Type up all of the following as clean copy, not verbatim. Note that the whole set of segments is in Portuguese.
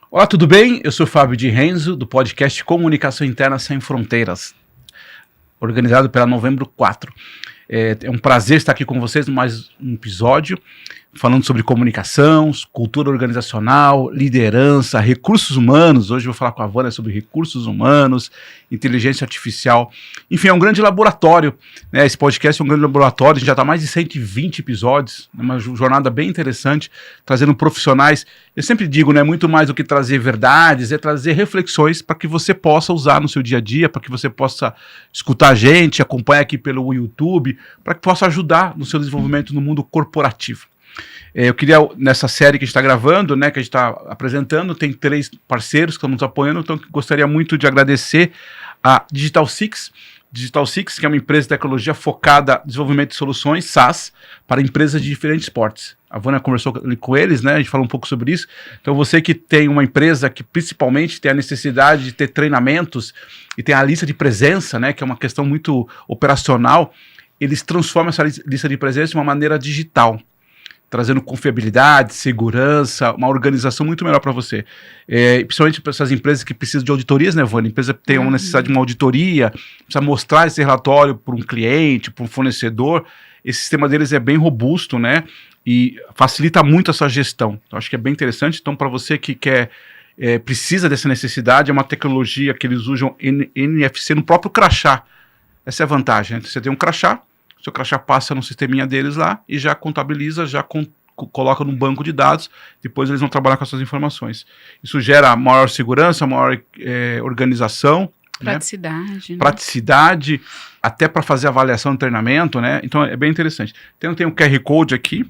Olá, tudo bem? Eu sou o Fábio de Renzo, do podcast Comunicação Interna Sem Fronteiras, organizado pela Novembro 4. É um prazer estar aqui com vocês em mais um episódio, falando sobre comunicação, cultura organizacional, liderança, recursos humanos. Hoje eu vou falar com a Vânia sobre recursos humanos, inteligência artificial. Enfim, é um grande laboratório, né? Esse podcast é um grande laboratório, a gente já está mais de 120 episódios, uma jornada bem interessante, trazendo profissionais. Eu sempre digo, né, muito mais do que trazer verdades, é trazer reflexões para que você possa usar no seu dia a dia, para que você possa escutar a gente, acompanhar aqui pelo YouTube, para que possa ajudar no seu desenvolvimento no mundo corporativo. Eu queria, nessa série que a gente está gravando, né, que a gente está apresentando, tem 3 parceiros que estão nos apoiando, então gostaria muito de agradecer a Digital Six, que é uma empresa de tecnologia focada em desenvolvimento de soluções SaaS para empresas de diferentes portes. A Vânia conversou com eles, né, a gente falou um pouco sobre isso. Então você que tem uma empresa que principalmente tem a necessidade de ter treinamentos e tem a lista de presença, né, que é uma questão muito operacional, eles transformam essa lista de presença de uma maneira digital, trazendo confiabilidade, segurança, uma organização muito melhor para você. Principalmente para essas empresas que precisam de auditorias, né, Vânia? A empresa tem uma necessidade de uma auditoria, precisa mostrar esse relatório para um cliente, para um fornecedor. Esse sistema deles é bem robusto, né? E facilita muito essa gestão. Então, acho que é bem interessante. Então, para você que quer, precisa dessa necessidade, é uma tecnologia que eles usam NFC no próprio crachá. Essa é a vantagem, né? Você tem um crachá, seu crachá passa no sisteminha deles lá e já contabiliza, já coloca num banco de dados, depois eles vão trabalhar com essas informações. Isso gera maior segurança, maior organização. Praticidade. Né? Praticidade, até para fazer avaliação de treinamento, né? Então é bem interessante. Então tem um QR Code aqui,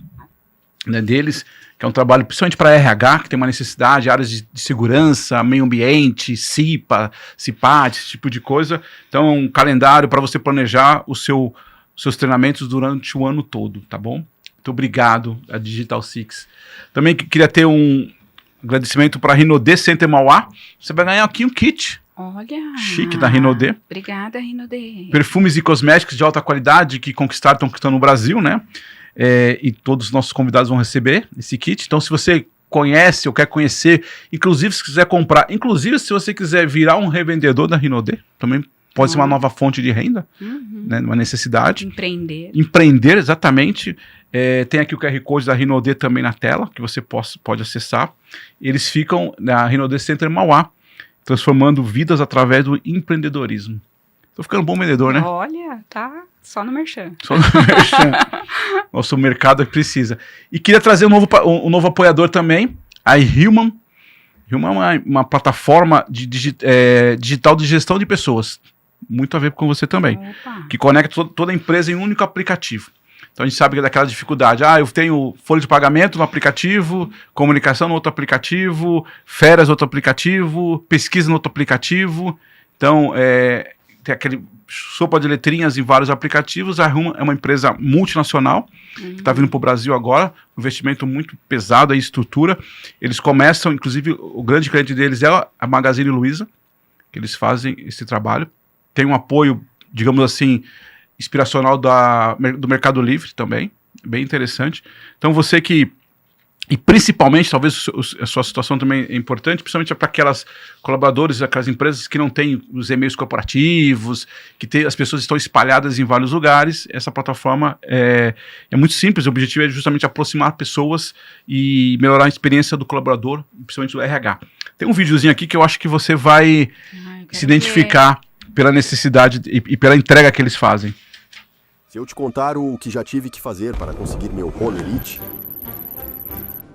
né, deles, que é um trabalho principalmente para RH, que tem uma necessidade, áreas de segurança, meio ambiente, CIPAT, esse tipo de coisa. Então um calendário para você planejar seus treinamentos durante o ano todo, tá bom? Muito obrigado a Digital Six. Também queria ter um agradecimento para a Rinode Center Mauá. Você vai ganhar aqui um kit. Olha! Chique da Rinode. Obrigada, Rinode. Perfumes e cosméticos de alta qualidade que estão conquistando no Brasil, né? E todos os nossos convidados vão receber esse kit. Então, se você conhece ou quer conhecer, inclusive se quiser comprar, inclusive se você quiser virar um revendedor da Rinode, também pode ser uma nova fonte de renda, né, uma necessidade. Empreender, exatamente. Tem aqui o QR Code da Rinode também na tela, que você pode acessar. Eles ficam na Rinode Center Mauá, transformando vidas através do empreendedorismo. Tô ficando um bom vendedor, né? Olha, tá só no merchan. Só no merchan. Nosso mercado precisa. E queria trazer um novo apoiador também, a Human. Human é uma plataforma digital de gestão de pessoas. Muito a ver com você também. Opa. Que conecta toda a empresa em um único aplicativo. Então a gente sabe que é daquela dificuldade. Eu tenho folha de pagamento no aplicativo, comunicação no outro aplicativo, férias no outro aplicativo, pesquisa no outro aplicativo. Então tem aquele sopa de letrinhas em vários aplicativos. A Human é uma empresa multinacional que está vindo para o Brasil agora, um investimento muito pesado em estrutura. Eles começam, inclusive, o grande cliente deles é a Magazine Luiza, que eles fazem esse trabalho. Tem um apoio, digamos assim, inspiracional do Mercado Livre também, bem interessante. Então você que, e principalmente, talvez a sua situação também é importante, principalmente para aquelas colaboradores, aquelas empresas que não têm os e-mails corporativos, as pessoas estão espalhadas em vários lugares. Essa plataforma é muito simples, o objetivo é justamente aproximar pessoas e melhorar a experiência do colaborador, principalmente do RH. Tem um videozinho aqui que eu acho que você vai se identificar pela necessidade e pela entrega que eles fazem. Se eu te contar o que já tive que fazer para conseguir meu Rolerite...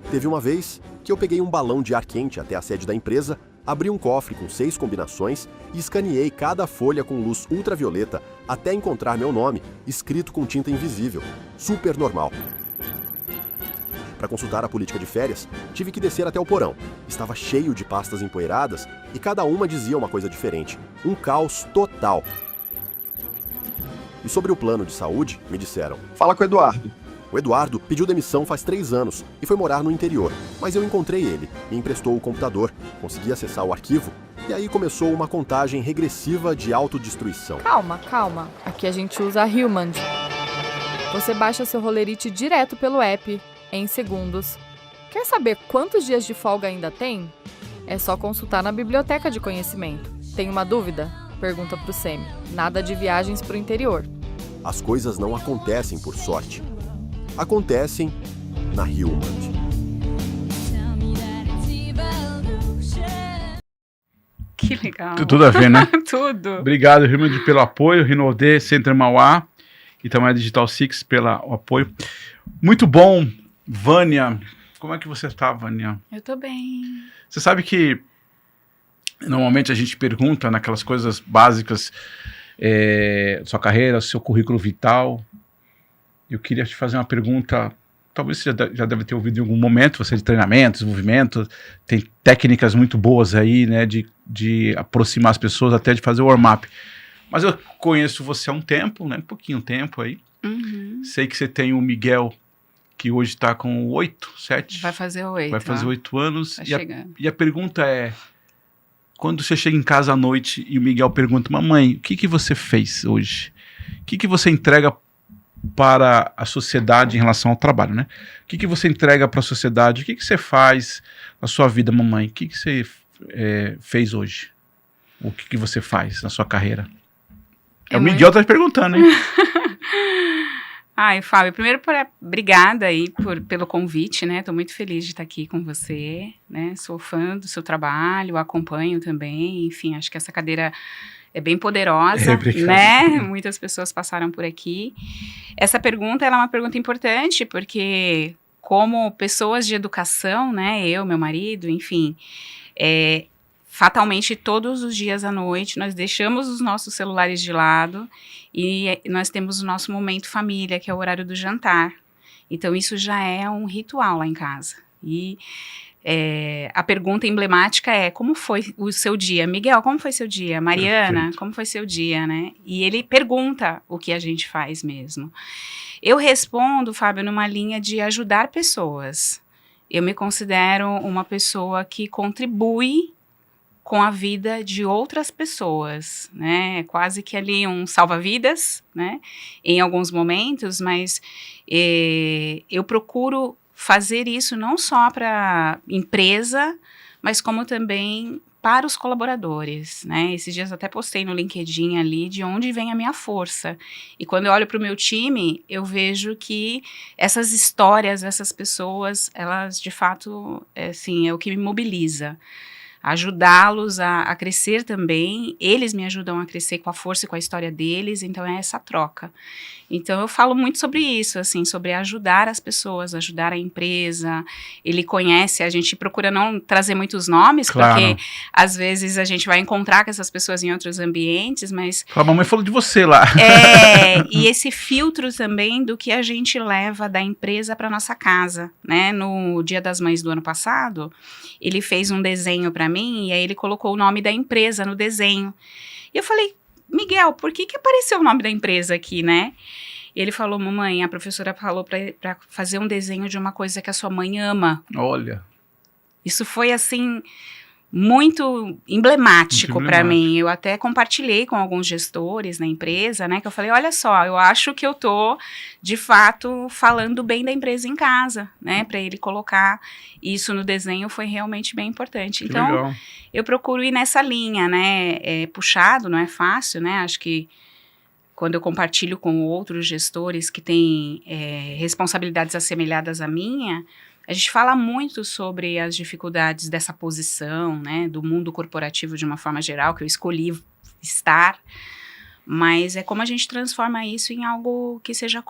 Teve uma vez que eu peguei um balão de ar quente até a sede da empresa, abri um cofre com 6 combinações e escaneei cada folha com luz ultravioleta até encontrar meu nome, escrito com tinta invisível. Super normal. Para consultar a política de férias, tive que descer até o porão. Estava cheio de pastas empoeiradas e cada uma dizia uma coisa diferente. Um caos total. E sobre o plano de saúde, me disseram: fala com o Eduardo. O Eduardo pediu demissão faz 3 anos e foi morar no interior, mas eu encontrei ele, me emprestou o computador, consegui acessar o arquivo e aí começou uma contagem regressiva de autodestruição. Calma. Aqui a gente usa a Human. Você baixa seu Rolerite direto pelo app, em segundos. Quer saber quantos dias de folga ainda tem? É só consultar na biblioteca de conhecimento. Tem uma dúvida? Pergunta pro Semi. Nada de viagens pro interior. As coisas não acontecem por sorte. Acontecem na Hillman. Que legal. Tudo a ver, né? Tudo. Obrigado, Rimond, pelo apoio, Rinode, Center Mauá e também a Digital Six pelo apoio. Muito bom, Vânia. Como é que você está, Vânia? Eu tô bem. Você sabe que normalmente a gente pergunta naquelas coisas básicas, sua carreira, seu currículo vital. Eu queria te fazer uma pergunta, talvez você já deve ter ouvido em algum momento, você de treinamento, desenvolvimento, tem técnicas muito boas aí, né, de aproximar as pessoas, até de fazer o warm-up. Mas eu conheço você há um tempo, né, pouquinho tempo aí. Uhum. Sei que você tem o Miguel, que hoje está com 7? Vai fazer 8. Vai fazer 8 anos. Tá chegando. E a pergunta é, quando você chega em casa à noite e o Miguel pergunta, mamãe, o que você fez hoje? O que você entrega para a sociedade em relação ao trabalho, né? O que você entrega para a sociedade? O que você faz na sua vida, mamãe? O que você fez hoje? O que você faz na sua carreira? O Miguel tá te perguntando, hein? Ai, Fábio, primeiro obrigada aí pelo convite, né? Tô muito feliz de estar aqui com você, né? Sou fã do seu trabalho, acompanho também, enfim, acho que essa cadeira é bem poderosa, né? Muitas pessoas passaram por aqui. Essa pergunta, ela é uma pergunta importante, porque como pessoas de educação, né? Eu, meu marido, enfim, fatalmente todos os dias à noite nós deixamos os nossos celulares de lado e nós temos o nosso momento família, que é o horário do jantar. Então isso já é um ritual lá em casa. E a pergunta emblemática é, como foi o seu dia? Miguel, como foi seu dia? Mariana, Perfeito. como foi seu dia, né? E ele pergunta o que a gente faz mesmo. Eu respondo, Fábio, numa linha de ajudar pessoas. Eu me considero uma pessoa que contribui com a vida de outras pessoas, né? Quase que ali um salva-vidas, né? Em alguns momentos, mas eu procuro fazer isso não só para empresa, mas como também para os colaboradores, né? Esses dias até postei no LinkedIn ali de onde vem a minha força. E quando eu olho para o meu time, eu vejo que essas histórias, essas pessoas, elas de fato, assim, é o que me mobiliza. Ajudá-los a crescer também, eles me ajudam a crescer com a força e com a história deles, então é essa troca. Então eu falo muito sobre isso, assim, sobre ajudar as pessoas, ajudar a empresa. Ele conhece, a gente procura não trazer muitos nomes, Claro. porque às vezes a gente vai encontrar com essas pessoas em outros ambientes, mas... A mamãe falou de você lá. E esse filtro também do que a gente leva da empresa para nossa casa, né? No Dia das Mães do ano passado, ele fez um desenho para mim, e aí ele colocou o nome da empresa no desenho. E eu falei, Miguel, por que apareceu o nome da empresa aqui, né? E ele falou, mamãe, a professora falou para fazer um desenho de uma coisa que a sua mãe ama. Olha. Isso foi, assim, muito emblemático para mim. Eu até compartilhei com alguns gestores na empresa, né, que eu falei, olha só, eu acho que eu tô, de fato, falando bem da empresa em casa, né, para ele colocar isso no desenho foi realmente bem importante. Então, legal. Eu procuro ir nessa linha, né, puxado, não é fácil, né, acho que quando eu compartilho com outros gestores que têm responsabilidades assemelhadas à minha, a gente fala muito sobre as dificuldades dessa posição, né, do mundo corporativo de uma forma geral, que eu escolhi estar, mas é como a gente transforma isso em algo que seja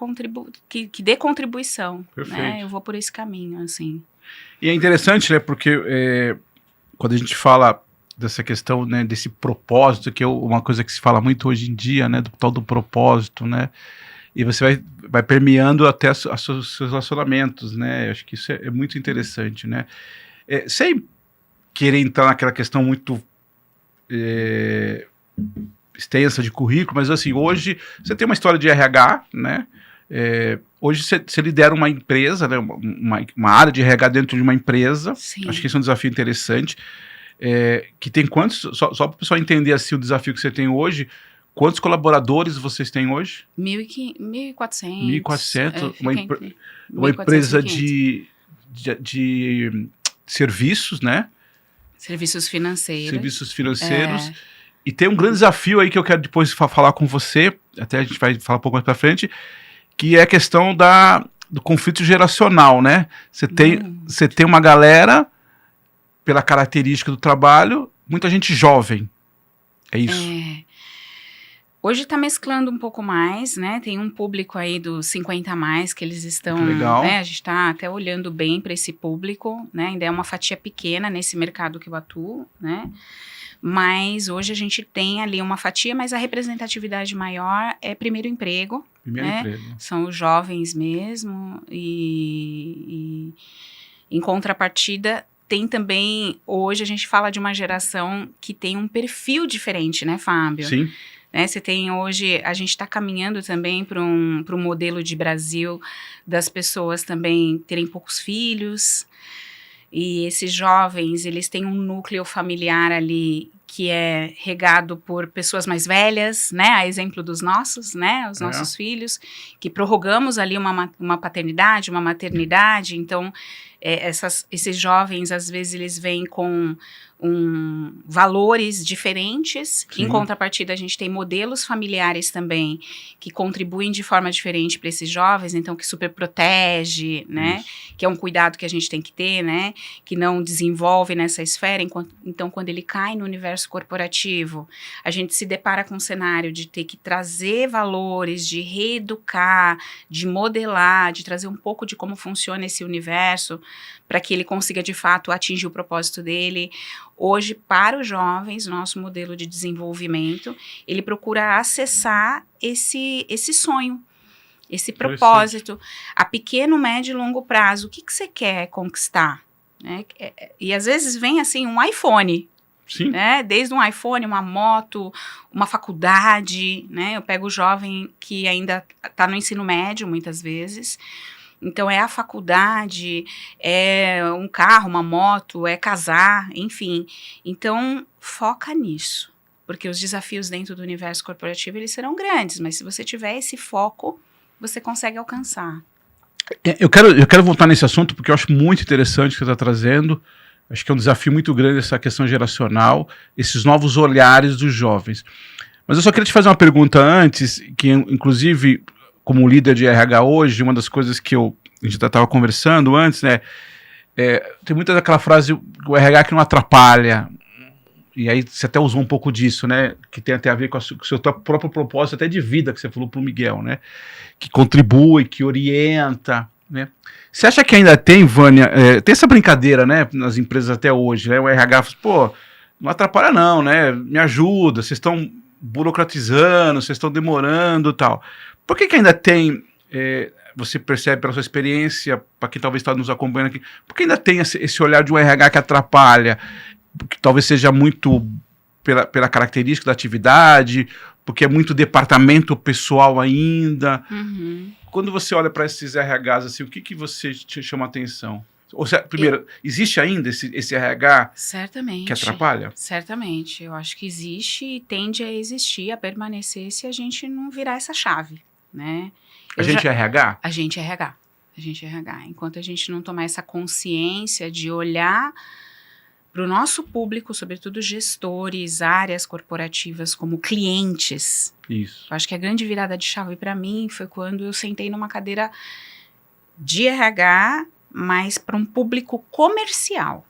que dê contribuição. Perfeito. Né? Eu vou por esse caminho, assim. E é interessante, né, porque quando a gente fala dessa questão, né, desse propósito, que é uma coisa que se fala muito hoje em dia, né, do tal do propósito, né, e você vai permeando até os seus relacionamentos, né, eu acho que isso é muito interessante, né, sem querer entrar naquela questão muito extensa de currículo, mas assim, hoje você tem uma história de RH, né, hoje você lidera uma empresa, né, uma área de RH dentro de uma empresa. Sim. Acho que isso é um desafio interessante, que tem quantos, só para o pessoal entender assim, o desafio que você tem hoje, quantos colaboradores vocês têm hoje? 1.400. 1.400, uma 1.400 empresa e 500. de serviços, né? Serviços financeiros. Serviços financeiros. E tem um grande desafio aí que eu quero depois falar com você, até a gente vai falar um pouco mais para frente, que é a questão do conflito geracional, né? Você tem uma galera, pela característica do trabalho, muita gente jovem. É isso? Hoje está mesclando um pouco mais, né? Tem um público aí dos 50 a mais que eles estão... Legal. Né? A gente está até olhando bem para esse público, né? Ainda é uma fatia pequena nesse mercado que eu atuo, né? Mas hoje a gente tem ali uma fatia, mas a representatividade maior é primeiro emprego. Primeiro emprego. São os jovens mesmo. E em contrapartida, tem também... Hoje a gente fala de uma geração que tem um perfil diferente, né, Fábio? Sim. Né, você tem hoje, a gente está caminhando também para um modelo de Brasil das pessoas também terem poucos filhos, e esses jovens, eles têm um núcleo familiar ali que é regado por pessoas mais velhas, né, a exemplo dos nossos, né, os nossos filhos, que prorrogamos ali uma paternidade, uma maternidade, então esses jovens, às vezes, eles vêm com valores diferentes. Sim. Em contrapartida, a gente tem modelos familiares também que contribuem de forma diferente para esses jovens, então que super protege, né? Isso. Que é um cuidado que a gente tem que ter, né? Que não desenvolve nessa esfera. Então, quando ele cai no universo corporativo, a gente se depara com um cenário de ter que trazer valores, de reeducar, de modelar, de trazer um pouco de como funciona esse universo para que ele consiga, de fato, atingir o propósito dele. Hoje, para os jovens, nosso modelo de desenvolvimento, ele procura acessar esse sonho, esse propósito, a pequeno, médio e longo prazo. O que você quer conquistar? Né? E às vezes vem assim um iPhone. Sim. Né? Desde um iPhone, uma moto, uma faculdade. Né? Eu pego o jovem que ainda está no ensino médio, muitas vezes. Então, é a faculdade, é um carro, uma moto, é casar, enfim. Então, foca nisso, porque os desafios dentro do universo corporativo, eles serão grandes, mas se você tiver esse foco, você consegue alcançar. Eu quero voltar nesse assunto, porque eu acho muito interessante o que você está trazendo. Acho que é um desafio muito grande essa questão geracional, esses novos olhares dos jovens. Mas eu só queria te fazer uma pergunta antes, que inclusive... Como líder de RH hoje, uma das coisas que a gente estava conversando antes, né, tem muita daquela frase, o RH que não atrapalha, e aí você até usou um pouco disso, né, que tem até a ver com o seu próprio propósito até de vida, que você falou para o Miguel, né, que contribui, que orienta, né. Você acha que ainda tem, Vânia, tem essa brincadeira, né, nas empresas até hoje, né, o RH fala, pô, não atrapalha não, né, me ajuda, vocês estão burocratizando, vocês estão demorando e tal. Por que ainda tem, você percebe pela sua experiência, para quem talvez está nos acompanhando aqui, por que ainda tem esse olhar de um RH que atrapalha, que talvez seja muito pela característica da atividade, porque é muito departamento pessoal ainda. Uhum. Quando você olha para esses RHs, assim, o que você te chama a atenção? Ou seja, primeiro, existe ainda esse RH certamente, que atrapalha? Certamente, eu acho que existe e tende a existir, a permanecer se a gente não virar essa chave, né? A gente é RH? A gente é RH. A gente é RH. Enquanto a gente não tomar essa consciência de olhar para o nosso público, sobretudo gestores, áreas corporativas como clientes. Isso. Eu acho que a grande virada de chave para mim foi quando eu sentei numa cadeira de RH, mas para um público comercial.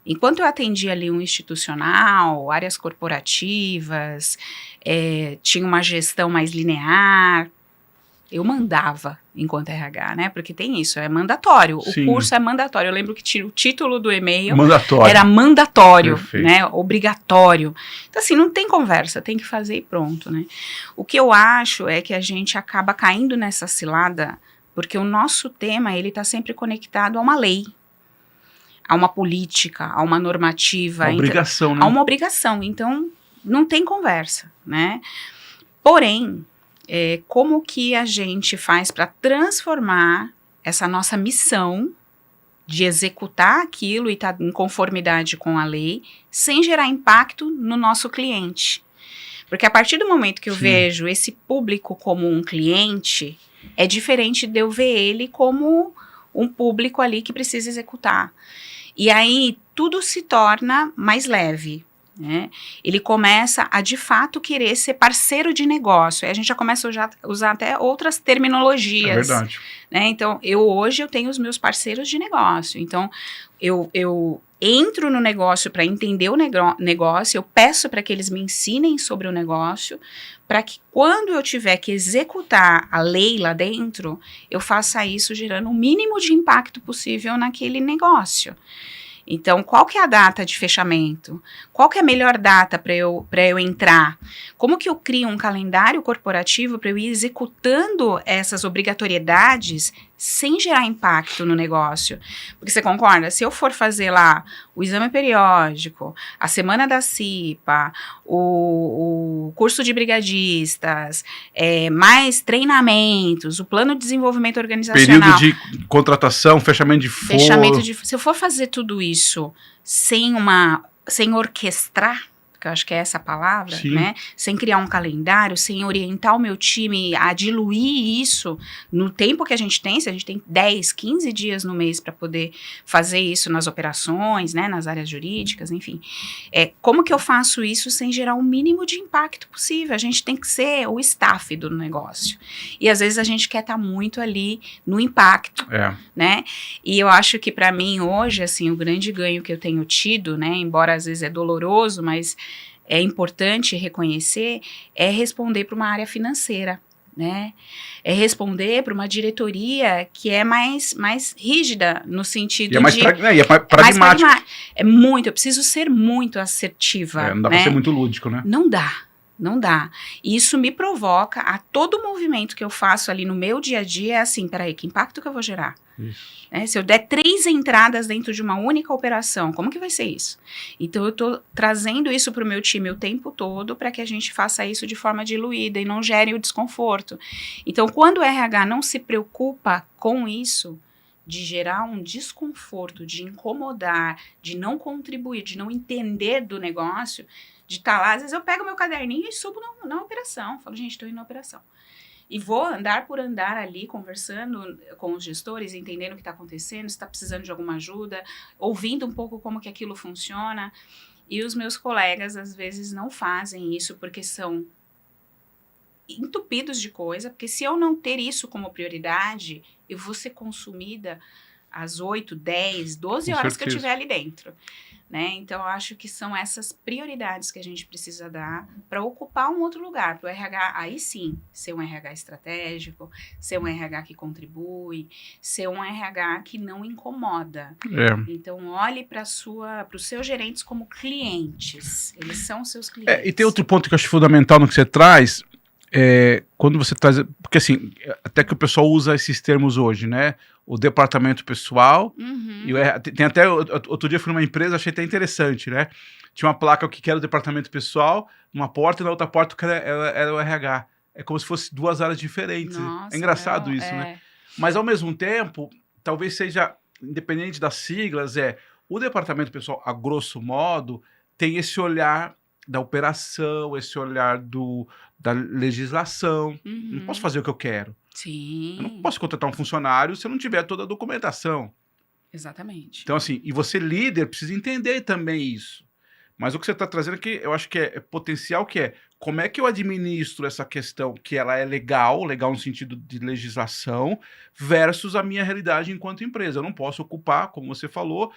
Enquanto eu atendia ali um institucional, áreas corporativas, tinha uma gestão mais linear, eu mandava enquanto RH, né? Porque tem isso, é mandatório. Sim. O curso é mandatório. Eu lembro que o título do e-mail era mandatório, Perfeito. né? Obrigatório. Então, assim, não tem conversa, tem que fazer e pronto, né? O que eu acho é que a gente acaba caindo nessa cilada, porque o nosso tema, ele está sempre conectado a uma lei, a uma política, a uma normativa. Uma obrigação, né? A uma obrigação. Então, não tem conversa, né? Porém, como que a gente faz para transformar essa nossa missão de executar aquilo e estar em conformidade com a lei, sem gerar impacto no nosso cliente? Porque a partir do momento que eu vejo esse público como um cliente, é diferente de eu ver ele como um público ali que precisa executar. E aí tudo se torna mais leve. Né? Ele começa a de fato querer ser parceiro de negócio. Aí a gente já começa a usar até outras terminologias. É verdade. Né? Então, hoje eu tenho os meus parceiros de negócio. Então, eu entro no negócio para entender o negócio, eu peço para que eles me ensinem sobre o negócio, para que quando eu tiver que executar a lei lá dentro, eu faça isso gerando o mínimo de impacto possível naquele negócio. Então, qual que é a data de fechamento? Qual que é a melhor data para eu entrar? Como que eu crio um calendário corporativo para eu ir executando essas obrigatoriedades sem gerar impacto no negócio? Porque você concorda? Se eu for fazer lá o exame periódico, a semana da CIPA, o curso de brigadistas, mais treinamentos, o plano de desenvolvimento organizacional... Período de contratação, fechamento de foro... Se eu for fazer tudo isso sem orquestrar, que eu acho que é essa a palavra, né? Sem criar um calendário, sem orientar o meu time a diluir isso no tempo que a gente tem, se a gente tem 10, 15 dias no mês para poder fazer isso nas operações, né? Nas áreas jurídicas, enfim. Como que eu faço isso sem gerar o mínimo de impacto possível? A gente tem que ser o staff do negócio. E às vezes a gente quer estar muito ali no impacto, né? E eu acho que para mim hoje, assim, o grande ganho que eu tenho tido, né? Embora às vezes é doloroso, mas é importante reconhecer, é responder para uma área financeira, né? É responder para uma diretoria que é mais rígida no sentido pragmática. Eu preciso ser muito assertiva. Não dá para ser muito lúdico, né? Não dá. E isso me provoca a todo movimento que eu faço ali no meu dia a dia, é assim, peraí, que impacto que eu vou gerar? Se eu der 3 entradas dentro de uma única operação, como que vai ser isso? Então, eu estou trazendo isso para o meu time o tempo todo para que a gente faça isso de forma diluída e não gere o desconforto. Então, quando o RH não se preocupa com isso, de gerar um desconforto, de incomodar, de não contribuir, de não entender do negócio, de estar lá, às vezes eu pego meu caderninho e subo na operação, falo, gente, estou indo na operação. E vou andar por andar ali, conversando com os gestores, entendendo o que está acontecendo, se está precisando de alguma ajuda, ouvindo um pouco como que aquilo funciona. E os meus colegas, às vezes, não fazem isso porque são entupidos de coisa, porque se eu não ter isso como prioridade, eu vou ser consumida às 8, 10, 12 horas que eu estiver ali dentro. Né? Então, eu acho que são essas prioridades que a gente precisa dar para ocupar um outro lugar, para o RH, aí sim, ser um RH estratégico, ser um RH que contribui, ser um RH que não incomoda. Então, olhe para os seus gerentes como clientes, eles são seus clientes. E tem outro ponto que eu acho fundamental no que você traz, quando você traz, porque assim, até que o pessoal usa esses termos hoje, né? O departamento pessoal, tem até, outro dia eu fui numa empresa, achei até interessante, né? Tinha uma placa que era o departamento pessoal, numa porta, e na outra porta era o RH. É como se fosse 2 áreas diferentes. Nossa, é engraçado isso, né? Mas ao mesmo tempo, talvez seja, independente das siglas, o departamento pessoal, a grosso modo, tem esse olhar da operação, esse olhar da legislação. Não posso fazer o que eu quero. Sim. Eu não posso contratar um funcionário se eu não tiver toda a documentação. Exatamente. Então, assim, e você, líder, precisa entender também isso. Mas o que você está trazendo aqui, eu acho que é potencial, como é que eu administro essa questão que ela é legal no sentido de legislação, versus a minha realidade enquanto empresa. Eu não posso ocupar, como você falou,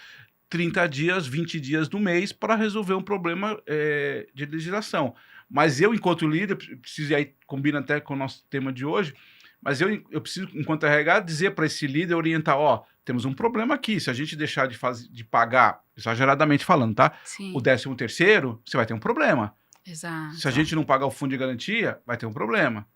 30 dias, 20 dias do mês para resolver um problema de legislação. Mas eu, enquanto líder, preciso, e aí combina até com o nosso tema de hoje, mas eu preciso, enquanto RH, dizer para esse líder, orientar, temos um problema aqui, se a gente deixar de pagar, exageradamente falando, tá? Sim. O 13º, você vai ter um problema. Exato. Se a gente não pagar o fundo de garantia, vai ter um problema.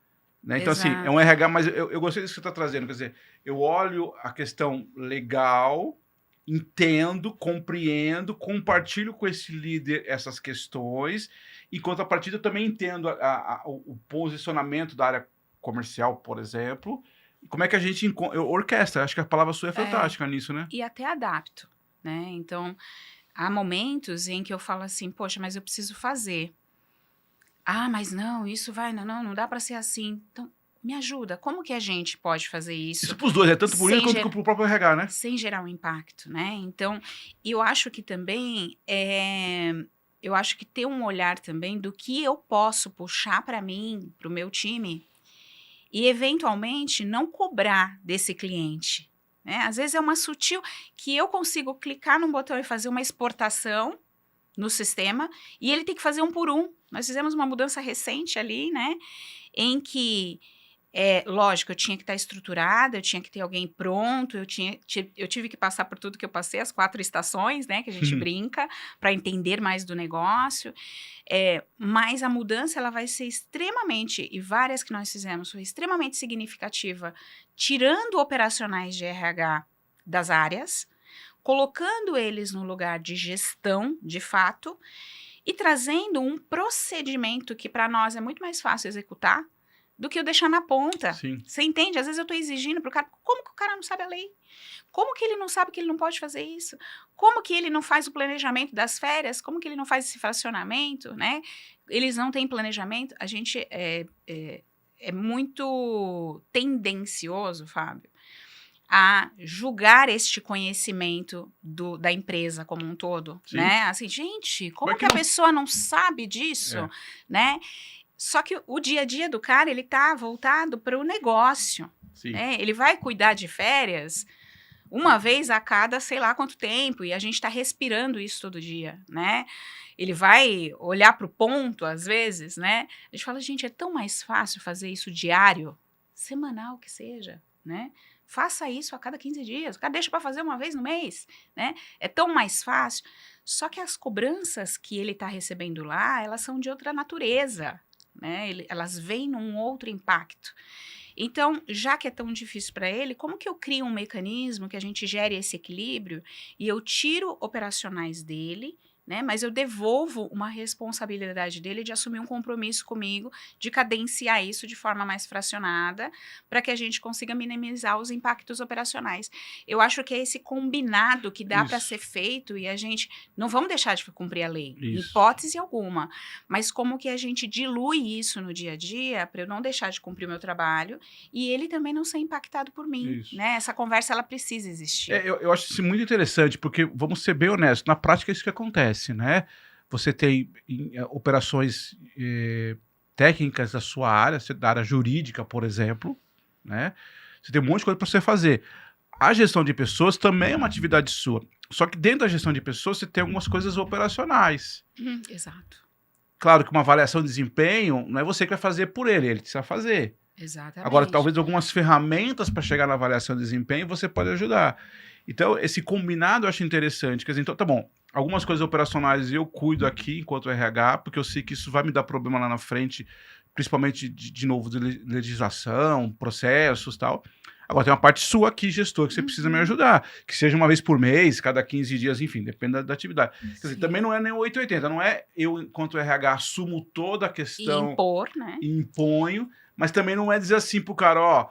Né? Então, Exato. assim, é um RH, mas eu gostei disso que você está trazendo, quer dizer, eu olho a questão legal, entendo, compreendo, compartilho com esse líder essas questões, e contrapartida eu também entendo o posicionamento da área comercial, por exemplo, e como é que a gente orquestra. Acho que a palavra sua é fantástica nisso, né? E até adapto, né? Então, há momentos em que eu falo assim, poxa, mas eu preciso fazer. Mas não, isso vai, não dá para ser assim. Então, me ajuda, como que a gente pode fazer isso? Isso pros dois, tanto por Sem ele quanto pro próprio RH, né? Sem gerar um impacto, né? Então, eu acho que também, eu acho que ter um olhar também do que eu posso puxar para mim, para o meu time, e eventualmente não cobrar desse cliente, né? Às vezes é uma sutil que eu consigo clicar num botão e fazer uma exportação no sistema e ele tem que fazer um por um. Nós fizemos uma mudança recente ali, né? Em que, lógico, eu tinha que estar estruturada, eu tinha que ter alguém pronto, eu tive que passar por tudo que eu passei, as 4 estações, né? Que a gente brinca, para entender mais do negócio. Mas a mudança, ela vai ser extremamente, e várias que nós fizemos, foi extremamente significativa, tirando operacionais de RH das áreas, colocando eles no lugar de gestão, de fato, e trazendo um procedimento que para nós é muito mais fácil executar do que eu deixar na ponta. Sim. Você entende? Às vezes eu estou exigindo para o cara, como que o cara não sabe a lei? Como que ele não sabe que ele não pode fazer isso? Como que ele não faz o planejamento das férias? Como que ele não faz esse fracionamento, né? Eles não têm planejamento. A gente é muito tendencioso, Fábio, a julgar este conhecimento da empresa como um todo, Sim. né? Assim, gente, como Mas que a pessoa não sabe disso, né? Só que o dia a dia do cara, ele tá voltado para o negócio, Sim. né? Ele vai cuidar de férias uma vez a cada sei lá quanto tempo, e a gente está respirando isso todo dia, né? Ele vai olhar para o ponto, às vezes, né? A gente fala, gente, é tão mais fácil fazer isso diário, semanal que seja, né? Faça isso a cada 15 dias. O cara deixa para fazer uma vez no mês, né? É tão mais fácil. Só que as cobranças que ele está recebendo lá, elas são de outra natureza, né? Elas vêm num outro impacto. Então, já que é tão difícil para ele, como que eu crio um mecanismo que a gente gere esse equilíbrio e eu tiro operacionais dele, né? Mas eu devolvo uma responsabilidade dele de assumir um compromisso comigo, de cadenciar isso de forma mais fracionada, para que a gente consiga minimizar os impactos operacionais. Eu acho que é esse combinado que dá para ser feito e a gente não vamos deixar de cumprir a lei, em hipótese alguma, mas como que a gente dilui isso no dia a dia para eu não deixar de cumprir o meu trabalho e ele também não ser impactado por mim, né? Essa conversa, ela precisa existir. Eu acho isso muito interessante, porque, vamos ser bem honestos, na prática é isso que acontece, né? Você tem operações técnicas da sua área, da área jurídica, por exemplo, né? Você tem um monte de coisa para você fazer. A gestão de pessoas também é uma atividade sua. Só que dentro da gestão de pessoas, você tem algumas coisas operacionais. Exato. Claro que uma avaliação de desempenho não é você que vai fazer por ele precisa fazer. Exatamente. Agora, talvez algumas ferramentas para chegar na avaliação de desempenho você pode ajudar. Então, esse combinado eu acho interessante. Quer dizer, então, tá bom, algumas coisas operacionais eu cuido aqui enquanto RH, porque eu sei que isso vai me dar problema lá na frente, principalmente, de novo, de legislação, processos e tal. Agora, tem uma parte sua aqui, gestor, que você precisa me ajudar. Que seja uma vez por mês, cada 15 dias, enfim, depende da atividade. Quer dizer, também não é nem 880, não é eu, enquanto RH, assumo toda a questão... E impor, né? E imponho, mas também não é dizer assim pro cara, ó,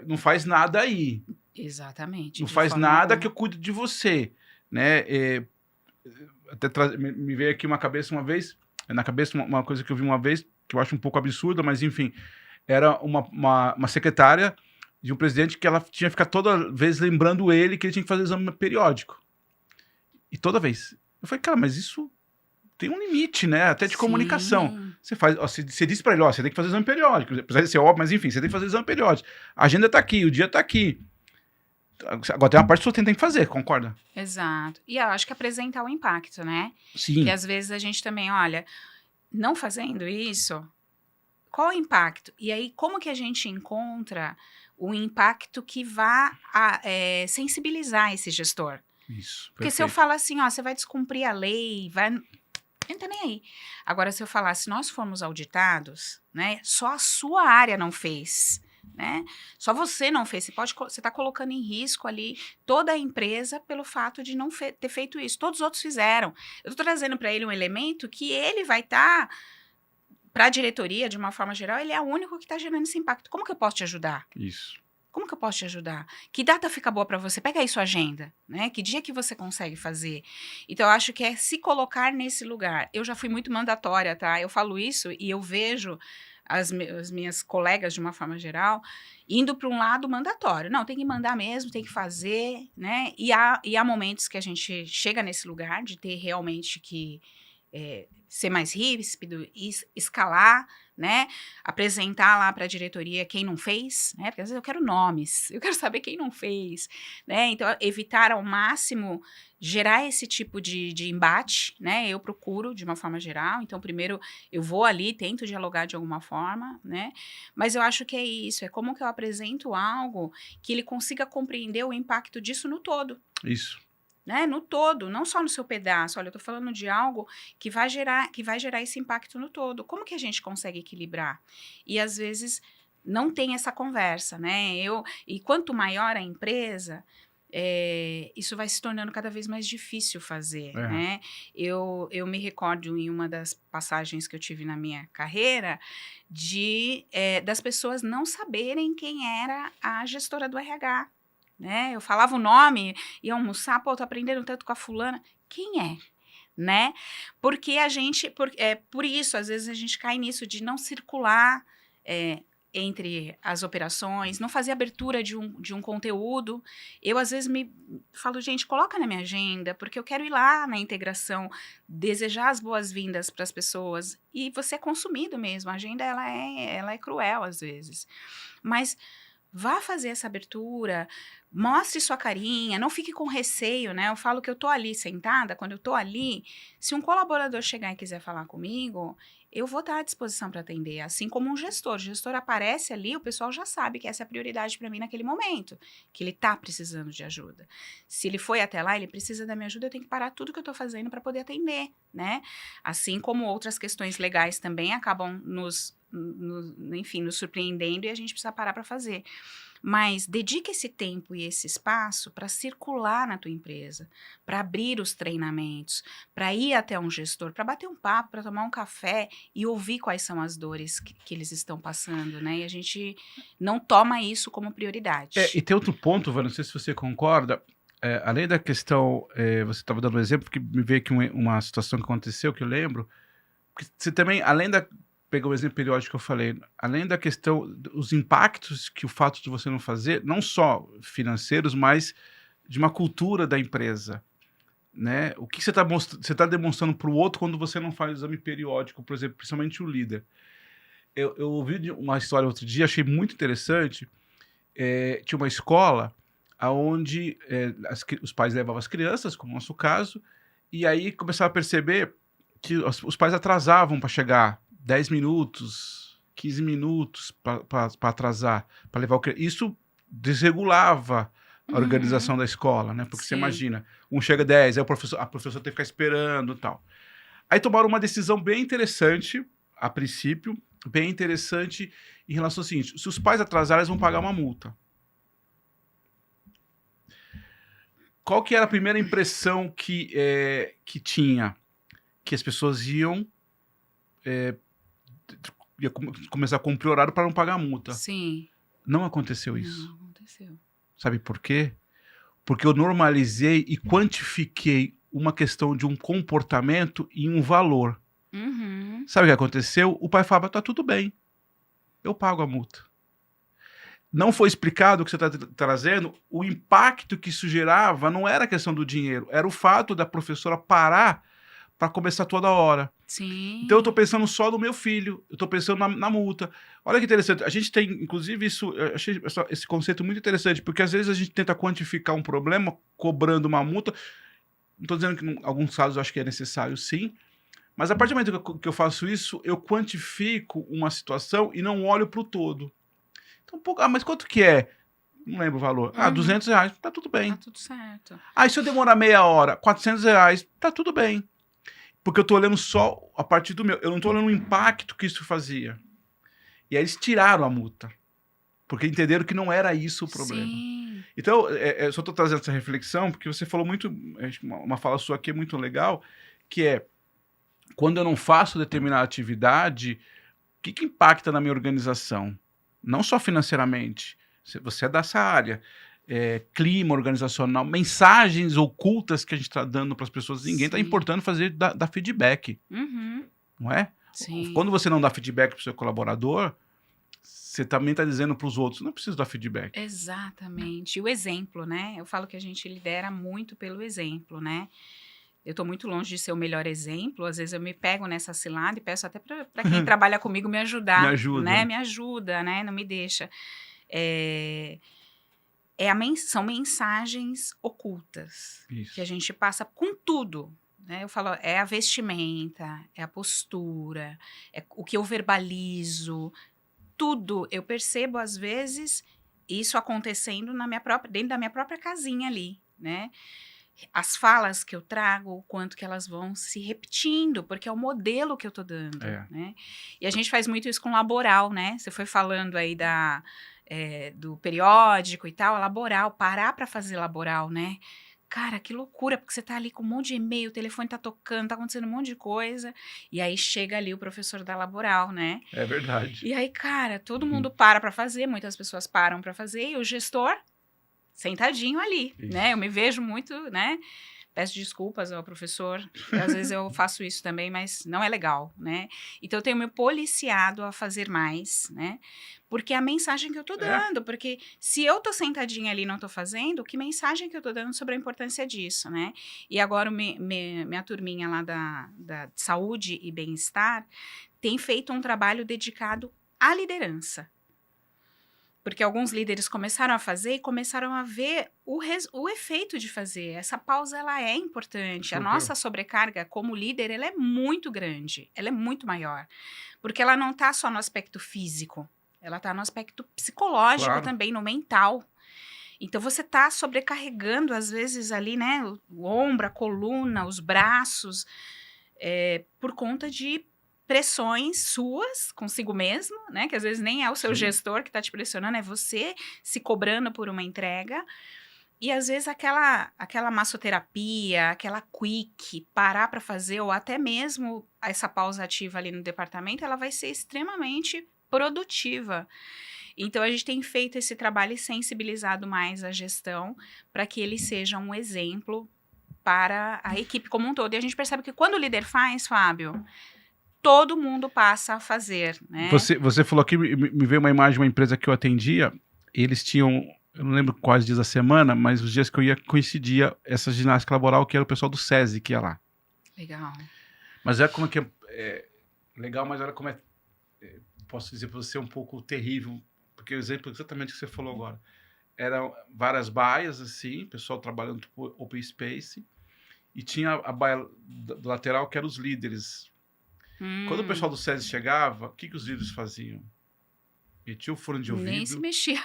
não faz nada aí. Exatamente. Não faz nada que eu cuido de você, né? Até me veio aqui na cabeça uma coisa que eu vi uma vez, que eu acho um pouco absurda, mas enfim, era uma secretária de um presidente que ela tinha que ficar toda vez lembrando ele que ele tinha que fazer exame periódico. E toda vez. Eu falei, cara, mas isso tem um limite, né? Até de comunicação. Você faz, ó, você diz pra ele, ó, você tem que fazer exame periódico. Apesar de ser óbvio, mas enfim, você tem que fazer exame periódico. A agenda tá aqui, o dia tá aqui. Agora tem uma parte que você tem que fazer, concorda? Exato. E eu acho que apresentar o impacto, né? Sim. Que às vezes a gente também, olha, não fazendo isso, qual é o impacto? E aí, como que a gente encontra o impacto que vá sensibilizar esse gestor? Isso. Porque se eu falar assim, ó, você vai descumprir a lei, vai... Eu não tô nem aí. Agora, se eu falar, se nós formos auditados, né, só a sua área não fez, né? Só você não fez. Você está colocando em risco ali toda a empresa pelo fato de não ter feito isso. Todos os outros fizeram. Eu estou trazendo para ele um elemento que ele vai estar, para a diretoria, de uma forma geral, ele é o único que está gerando esse impacto. Como que eu posso te ajudar? Isso. Como que eu posso te ajudar? Que data fica boa para você? Pega aí sua agenda, né? Que dia que você consegue fazer? Então, eu acho que é se colocar nesse lugar. Eu já fui muito mandatória, tá? Eu falo isso e eu vejo as minhas colegas, de uma forma geral, indo para um lado mandatório. Não, tem que mandar mesmo, tem que fazer, né? E há momentos que a gente chega nesse lugar de ter realmente que ser mais ríspido, escalar, né? Apresentar lá para a diretoria quem não fez, né? Porque às vezes eu quero nomes, eu quero saber quem não fez, né? Então, evitar ao máximo gerar esse tipo de embate, né? Eu procuro de uma forma geral. Então, primeiro eu vou ali, tento dialogar de alguma forma, né? Mas eu acho que é isso, é como que eu apresento algo que ele consiga compreender o impacto disso no todo. Isso. Né, no todo, não só no seu pedaço. Olha, eu estou falando de algo que vai gerar esse impacto no todo. Como que a gente consegue equilibrar? E às vezes não tem essa conversa, né? E quanto maior a empresa, isso vai se tornando cada vez mais difícil fazer, né? Eu me recordo em uma das passagens que eu tive na minha carreira das pessoas não saberem quem era a gestora do RH. Né? Eu falava o nome, ia almoçar, tô aprendendo tanto com a fulana. Quem é? Né? Porque por isso, às vezes a gente cai nisso de não circular entre as operações, não fazer abertura de um conteúdo. Eu, às vezes, me falo, gente, coloca na minha agenda, porque eu quero ir lá na integração, desejar as boas-vindas para as pessoas. E você é consumido mesmo. A agenda, ela é cruel, às vezes. Mas vá fazer essa abertura, mostre sua carinha, não fique com receio, né? Eu falo que eu tô ali sentada, quando eu tô ali, se um colaborador chegar e quiser falar comigo, eu vou estar à disposição para atender, assim como um gestor. O gestor aparece ali, o pessoal já sabe que essa é a prioridade para mim naquele momento, que ele tá precisando de ajuda. Se ele foi até lá, ele precisa da minha ajuda, eu tenho que parar tudo que eu tô fazendo para poder atender, né? Assim como outras questões legais também acabam nos surpreendendo e a gente precisa parar para fazer. Mas dedique esse tempo e esse espaço para circular na tua empresa, para abrir os treinamentos, para ir até um gestor, para bater um papo, para tomar um café e ouvir quais são as dores que eles estão passando, né? E a gente não toma isso como prioridade. E tem outro ponto, Vânia, não sei se você concorda, além da questão, você estava dando um exemplo, que me veio aqui uma situação que aconteceu, que eu lembro, que você também, além da... Pegar o exemplo periódico que eu falei, além da questão, os impactos que o fato de você não fazer, não só financeiros, mas de uma cultura da empresa, né? O que você está demonstrando para o outro quando você não faz o exame periódico, por exemplo, principalmente o líder. Eu ouvi uma história outro dia, achei muito interessante, tinha uma escola onde os pais levavam as crianças, como no nosso caso, e aí começava a perceber que os pais atrasavam para chegar 10 minutos, 15 minutos para atrasar, para levar o criança. Isso desregulava a organização da escola, né? Porque você imagina, um chega 10, aí a professora tem que ficar esperando e tal. Aí tomaram uma decisão bem interessante, a princípio, bem interessante em relação ao seguinte: se os pais atrasarem, eles vão pagar uma multa. Qual que era a primeira impressão que tinha? Que as pessoas iam começar a cumprir horário para não pagar a multa. Sim. Não aconteceu isso. Não aconteceu. Sabe por quê? Porque eu normalizei e quantifiquei uma questão de um comportamento e um valor. Uhum. Sabe o que aconteceu? O pai falava, tá tudo bem, eu pago a multa. Não foi explicado o que você está trazendo, o impacto que isso gerava não era a questão do dinheiro, era o fato da professora parar para começar toda hora. Sim. Então eu estou pensando só no meu filho, eu estou pensando na multa. Olha que interessante, a gente tem, inclusive, eu achei esse conceito muito interessante, porque às vezes a gente tenta quantificar um problema cobrando uma multa. Não estou dizendo que em alguns casos eu acho que é necessário, sim, mas a partir do momento que eu faço isso, eu quantifico uma situação e não olho para o todo. Então, mas quanto que é? Não lembro o valor. R$200, tá tudo bem. Tá tudo certo. E se eu demorar meia hora, R$400, tá tudo bem. Porque eu tô olhando só a partir do meu. Eu não tô olhando o impacto que isso fazia. E aí eles tiraram a multa. Porque entenderam que não era isso o problema. Sim. Então, eu só tô trazendo essa reflexão, porque você falou muito, uma fala sua aqui é muito legal, que é, quando eu não faço determinada atividade, o que impacta na minha organização? Não só financeiramente. Você é dessa área. Clima organizacional, mensagens ocultas que a gente está dando para as pessoas. Ninguém está importando fazer dar feedback. Uhum. Não é? Sim. Quando você não dá feedback para o seu colaborador, você também está dizendo para os outros, não preciso dar feedback. Exatamente. E o exemplo, né? Eu falo que a gente lidera muito pelo exemplo, né? Eu estou muito longe de ser o melhor exemplo, às vezes eu me pego nessa cilada e peço até para quem trabalha comigo me ajudar, Me ajuda. né? Me ajuda, né? Não me deixa. São mensagens ocultas Isso. que a gente passa com tudo, né? Eu falo, é a vestimenta, é a postura, é o que eu verbalizo, tudo. Eu percebo, às vezes, isso acontecendo dentro da minha própria casinha ali, né? As falas que eu trago, o quanto que elas vão se repetindo, porque é o modelo que eu tô dando, né? E a gente faz muito isso com laboral, né? Você foi falando aí do periódico e tal, a laboral, parar para fazer laboral, né? Cara, que loucura, porque você tá ali com um monte de e-mail, o telefone tá tocando, tá acontecendo um monte de coisa, e aí chega ali o professor da laboral, né? É verdade. E aí, cara, todo mundo para fazer, muitas pessoas param para fazer, e o gestor sentadinho ali, né? Eu me vejo muito, né? Peço desculpas ao professor, às vezes eu faço isso também, mas não é legal, né? Então eu tenho me policiado a fazer mais, né? Porque é a mensagem que eu tô dando, porque se eu tô sentadinha ali e não tô fazendo, que mensagem que eu tô dando sobre a importância disso, né? E agora minha turminha lá da saúde e bem-estar tem feito um trabalho dedicado à liderança. Porque alguns líderes começaram a fazer e começaram a ver o efeito de fazer. Essa pausa, ela é importante. Super. A nossa sobrecarga como líder, ela é muito grande. Ela é muito maior. Porque ela não está só no aspecto físico. Ela está no aspecto psicológico também, no mental. Então, você está sobrecarregando, às vezes, ali, né? O ombro, a coluna, os braços, por conta de pressões suas consigo mesmo, né? Que às vezes nem é o seu gestor que está te pressionando, é você se cobrando por uma entrega. E às vezes aquela massoterapia, aquela quick, parar para fazer, ou até mesmo essa pausa ativa ali no departamento, ela vai ser extremamente produtiva. Então a gente tem feito esse trabalho e sensibilizado mais a gestão para que ele seja um exemplo para a equipe como um todo. E a gente percebe que quando o líder faz, Fábio, todo mundo passa a fazer, né? Você falou aqui, me veio uma imagem de uma empresa que eu atendia, eles tinham, eu não lembro quais dias da semana, mas os dias que eu ia coincidia essa ginástica laboral, que era o pessoal do SESI que ia lá. Legal. Mas olha como é que é legal, mas olha como posso dizer para você, um pouco terrível, porque o exemplo exatamente que você falou agora. Eram várias baias, assim, pessoal trabalhando por open space, e tinha a baia do lateral, que eram os líderes. Quando o pessoal do SESI chegava, o que os líderes faziam? Metiam o fone de ouvido. Nem se mexia.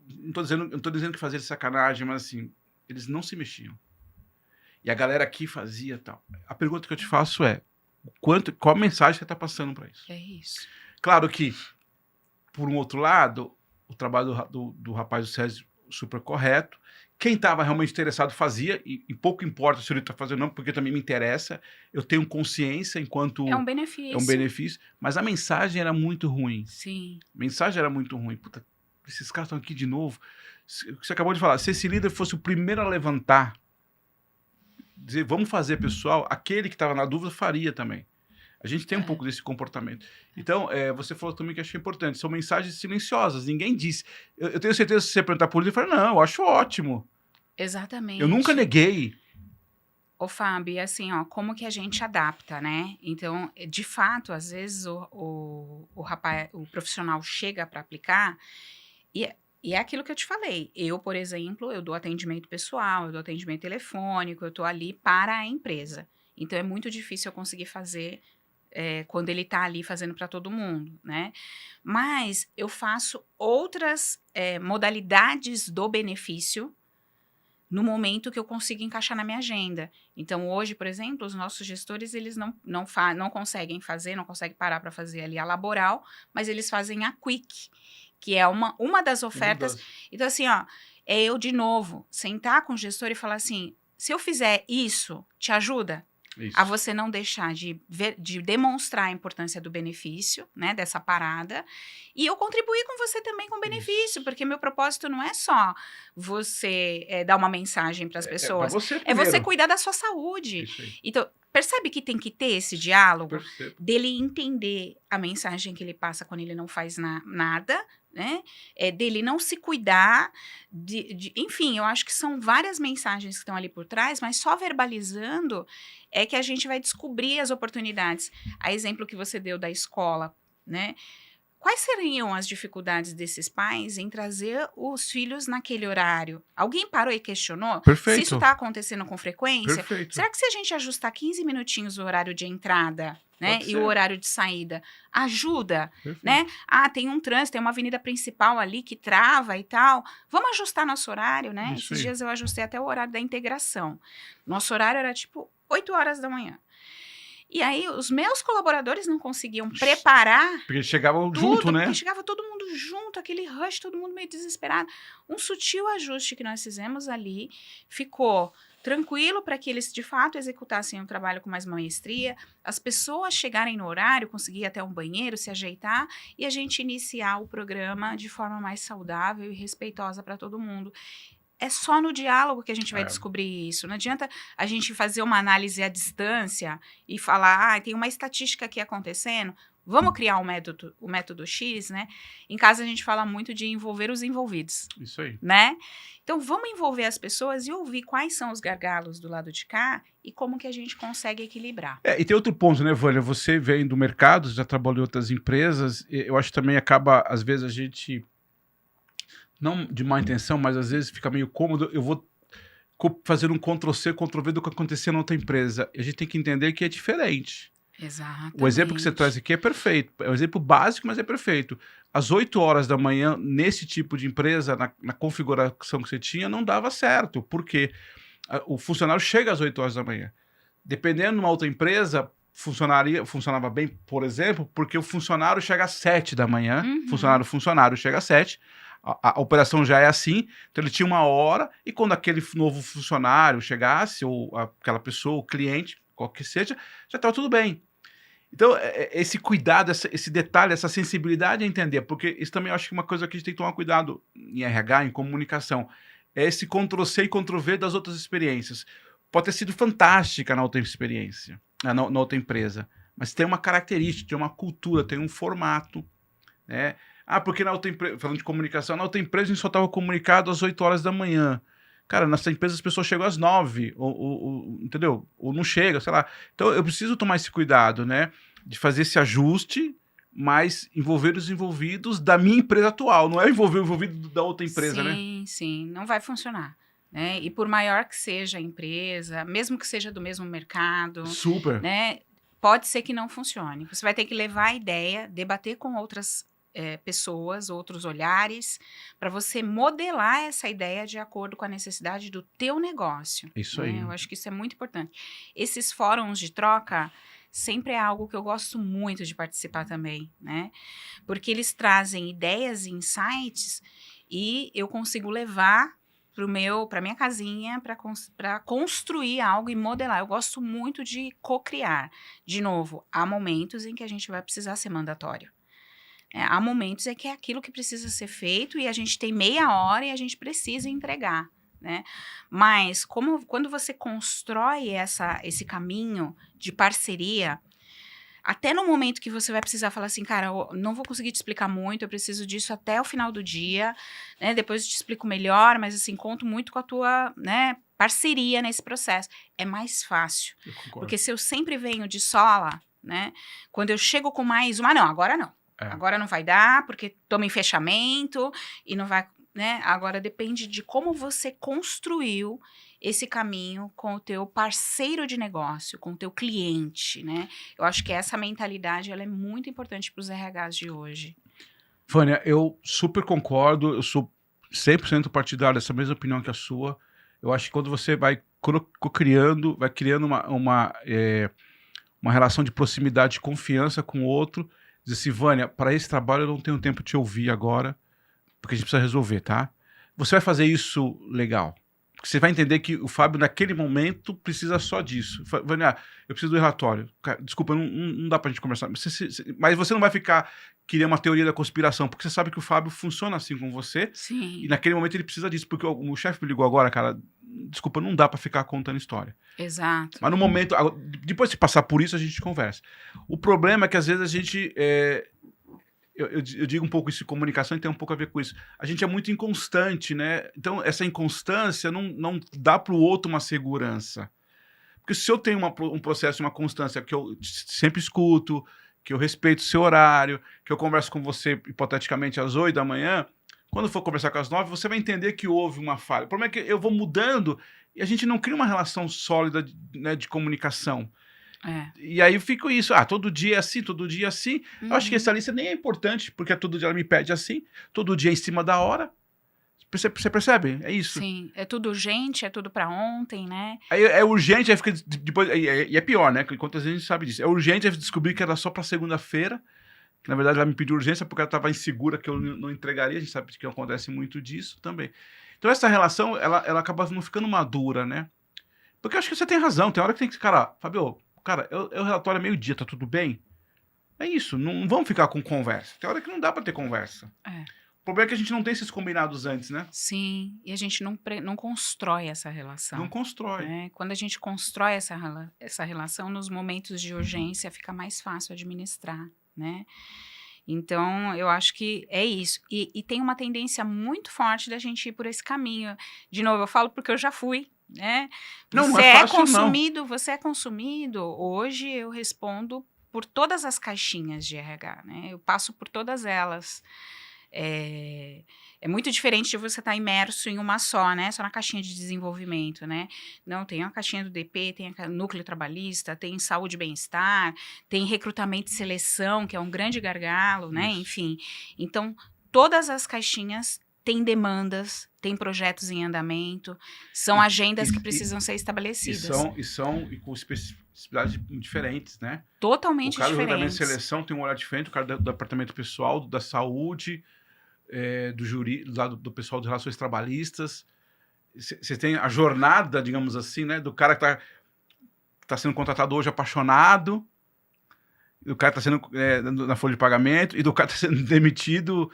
Não tô dizendo que fazia de sacanagem, mas assim, eles não se mexiam. E a galera aqui fazia tal. A pergunta que eu te faço é, qual a mensagem você está passando para isso? É isso. Claro que, por um outro lado, o trabalho do rapaz do SESI super correto. Quem estava realmente interessado fazia, e pouco importa se ele está fazendo ou não, porque também me interessa. Eu tenho consciência enquanto... É um benefício. É um benefício. Mas a mensagem era muito ruim. Sim. A mensagem era muito ruim. Puta, esses caras estão aqui de novo. Você acabou de falar, se esse líder fosse o primeiro a levantar, dizer, vamos fazer, pessoal, aquele que estava na dúvida faria também. A gente tem um pouco desse comportamento. Então, você falou também que achei importante. São mensagens silenciosas. Ninguém disse. Eu tenho certeza que se você perguntar por ele, ele fala, não, eu acho ótimo. Exatamente. Eu nunca neguei. Ô, Fábio, assim, ó, como que a gente adapta, né? Então, de fato, às vezes o profissional chega para aplicar e é aquilo que eu te falei. Eu, por exemplo, eu dou atendimento pessoal, eu dou atendimento telefônico, eu tô ali para a empresa. Então, é muito difícil eu conseguir fazer quando ele está ali fazendo para todo mundo, né? Mas eu faço outras modalidades do benefício no momento que eu consigo encaixar na minha agenda. Então, hoje, por exemplo, os nossos gestores, eles não conseguem fazer, não conseguem parar para fazer ali a laboral, mas eles fazem a quick, que é uma das ofertas. Então, assim, ó, eu, de novo, sentar com o gestor e falar assim, se eu fizer isso, te ajuda? Isso. a você não deixar de demonstrar a importância do benefício, né, dessa parada, e eu contribuir com você também com benefício, porque meu propósito não é só você dar uma mensagem para as pessoas, Pra você é você primeiro. cuidar da sua saúde. Isso aí. Então, percebe que tem que ter esse diálogo Percebo. dele entender a mensagem que ele passa quando ele não faz nada, né? Dele não se cuidar, enfim, eu acho que são várias mensagens que estão ali por trás, mas só verbalizando é que a gente vai descobrir as oportunidades. A exemplo que você deu da escola, né? Quais seriam as dificuldades desses pais em trazer os filhos naquele horário? Alguém parou e questionou? Perfeito. Se isso está acontecendo com frequência, Perfeito. será que se a gente ajustar 15 minutinhos o horário de entrada, né, Pode e ser. o horário de saída, ajuda, Perfeito. né? Ah, tem um trânsito, tem uma avenida principal ali que trava e tal. Vamos ajustar nosso horário, né? Isso Esses aí. dias eu ajustei até o horário da integração. Nosso horário era tipo 8 horas da manhã. E aí os meus colaboradores não conseguiam preparar Porque chegavam tudo, junto, né? porque chegava todo mundo junto, aquele rush, todo mundo meio desesperado. Um sutil ajuste que nós fizemos ali ficou tranquilo para que eles de fato executassem o trabalho com mais maestria, as pessoas chegarem no horário, conseguir ir até um banheiro, se ajeitar e a gente iniciar o programa de forma mais saudável e respeitosa para todo mundo. É só no diálogo que a gente vai descobrir isso. Não adianta a gente fazer uma análise à distância e falar, tem uma estatística aqui acontecendo, vamos criar o método X, né? Em casa a gente fala muito de envolver os envolvidos, Isso aí. né? Então vamos envolver as pessoas e ouvir quais são os gargalos do lado de cá e como que a gente consegue equilibrar. E tem outro ponto, né, Vânia? Você vem do mercado, já trabalhou em outras empresas, eu acho que também acaba, às vezes, a gente... Não de má intenção, mas às vezes fica meio cômodo. Eu vou fazer um Ctrl-C, Ctrl-V do que acontecia na outra empresa. E a gente tem que entender que é diferente. Exatamente. O exemplo que você traz aqui é perfeito. É um exemplo básico, mas é perfeito. Às 8 horas da manhã, nesse tipo de empresa, na configuração que você tinha, não dava certo. Por quê? O funcionário chega às 8 horas da manhã. Dependendo de uma outra empresa, funcionava bem, por exemplo, porque o funcionário chega às 7 da manhã. Funcionário chega às 7. A operação já é assim, então ele tinha 1 hora, e quando aquele novo funcionário chegasse, ou aquela pessoa, o cliente, qualquer que seja, já estava tudo bem. Então, esse cuidado, esse detalhe, essa sensibilidade a entender, porque isso também eu acho que é uma coisa que a gente tem que tomar cuidado em RH, em comunicação, é esse Ctrl-C e Ctrl-V das outras experiências. Pode ter sido fantástica na outra experiência, na outra empresa, mas tem uma característica, tem uma cultura, tem um formato, né? Porque na outra empresa, falando de comunicação, na outra empresa a gente só estava comunicado às 8 horas da manhã. Cara, nessa empresa as pessoas chegam às 9, entendeu? Ou não chegam, sei lá. Então eu preciso tomar esse cuidado, né? De fazer esse ajuste, mas envolver os envolvidos da minha empresa atual, não é envolver o envolvido da outra empresa, né? Sim, não vai funcionar. Né? E por maior que seja a empresa, mesmo que seja do mesmo mercado, Super. Né? Pode ser que não funcione. Você vai ter que levar a ideia, debater com outras pessoas, outros olhares, para você modelar essa ideia de acordo com a necessidade do teu negócio. Isso né? aí. Eu acho que isso é muito importante. Esses fóruns de troca sempre é algo que eu gosto muito de participar também, né? Porque eles trazem ideias e insights e eu consigo levar para minha casinha, para construir algo e modelar. Eu gosto muito de co-criar. De novo, há momentos em que a gente vai precisar ser mandatório. Há momentos em que é aquilo que precisa ser feito e a gente tem meia hora e a gente precisa entregar, né? Mas quando você constrói esse caminho de parceria, até no momento que você vai precisar falar assim, cara, eu não vou conseguir te explicar muito, eu preciso disso até o final do dia, né? Depois eu te explico melhor, mas assim, conto muito com a tua, né, parceria nesse processo. É mais fácil. Eu concordo. Porque se eu sempre venho de sola, né? Quando eu chego com mais uma, não, agora não. Agora não vai dar, porque toma em fechamento e não vai, né? Agora depende de como você construiu esse caminho com o teu parceiro de negócio, com o teu cliente, né? Eu acho que essa mentalidade, ela é muito importante para os RHs de hoje. Vânia, eu super concordo, eu sou 100% partidário dessa mesma opinião que a sua. Eu acho que quando você vai criando uma relação de proximidade, de confiança com o outro, diz assim, Vânia, para esse trabalho eu não tenho tempo de te ouvir agora, porque a gente precisa resolver, tá? Você vai fazer isso legal, porque Porque você vai entender que o Fábio, naquele momento, precisa só disso. Vânia, eu preciso do relatório. Cara, desculpa, não dá pra gente conversar. Mas você não vai ficar querendo uma teoria da conspiração, porque você sabe que o Fábio funciona assim com você. Sim. E naquele momento ele precisa disso. Porque o chefe me ligou agora, cara, desculpa, não dá pra ficar contando história. Exato. Mas no momento, depois de passar por isso, a gente conversa. O problema é que às vezes a gente... Eu digo um pouco isso em comunicação e tem um pouco a ver com isso. A gente é muito inconstante, né? Então, essa inconstância não dá para o outro uma segurança. Porque se eu tenho um processo, uma constância que eu sempre escuto, que eu respeito o seu horário, que eu converso com você, hipoteticamente, às 8 da manhã, quando for conversar com as 9, você vai entender que houve uma falha. O problema é que eu vou mudando e a gente não cria uma relação sólida, né, de comunicação. E aí eu fico isso, todo dia é assim, todo dia é assim. Eu acho que essa lista nem é importante, porque todo dia ela me pede assim, todo dia é em cima da hora. Você percebe? É isso. Sim, é tudo urgente, é tudo pra ontem, né? Aí é urgente, aí fica depois, e é pior, né? Quantas vezes a gente sabe disso. É urgente, aí descobrir que era só pra segunda-feira, que na verdade ela me pediu urgência porque ela estava insegura que eu não entregaria, a gente sabe que acontece muito disso também. Então essa relação, ela acaba não ficando madura, né? Porque eu acho que você tem razão, tem hora que tem que... Fábio, eu relatório meio-dia, tá tudo bem? É isso, não vamos ficar com conversa. Tem hora que não dá pra ter conversa. O problema é que a gente não tem esses combinados antes, né? Sim, e a gente não constrói essa relação. Não constrói. Né? Quando a gente constrói essa relação, nos momentos de urgência fica mais fácil administrar, né? Então, eu acho que é isso. E tem uma tendência muito forte da gente ir por esse caminho. De novo, eu falo porque eu já fui, né? Não é fácil, Você é consumido. Hoje eu respondo por todas as caixinhas de RH, né? Eu passo por todas elas. É muito diferente de você estar imerso em uma só, né? Só na caixinha de desenvolvimento, né? Não, tem a caixinha do DP, tem a núcleo trabalhista, tem saúde e bem-estar, tem recrutamento e seleção, que é um grande gargalo, né? Isso. Enfim, então todas as caixinhas têm demandas, têm projetos em andamento, são agendas que precisam ser estabelecidas. E com especificidades diferentes, né? Totalmente diferentes. O cara do recrutamento diferentes. e seleção tem um olhar diferente, o cara do departamento pessoal, da saúde, do do pessoal de relações trabalhistas. Você tem a jornada, digamos assim, né? Do cara que tá sendo contratado hoje apaixonado, do cara que tá sendo na folha de pagamento, e do cara que tá sendo demitido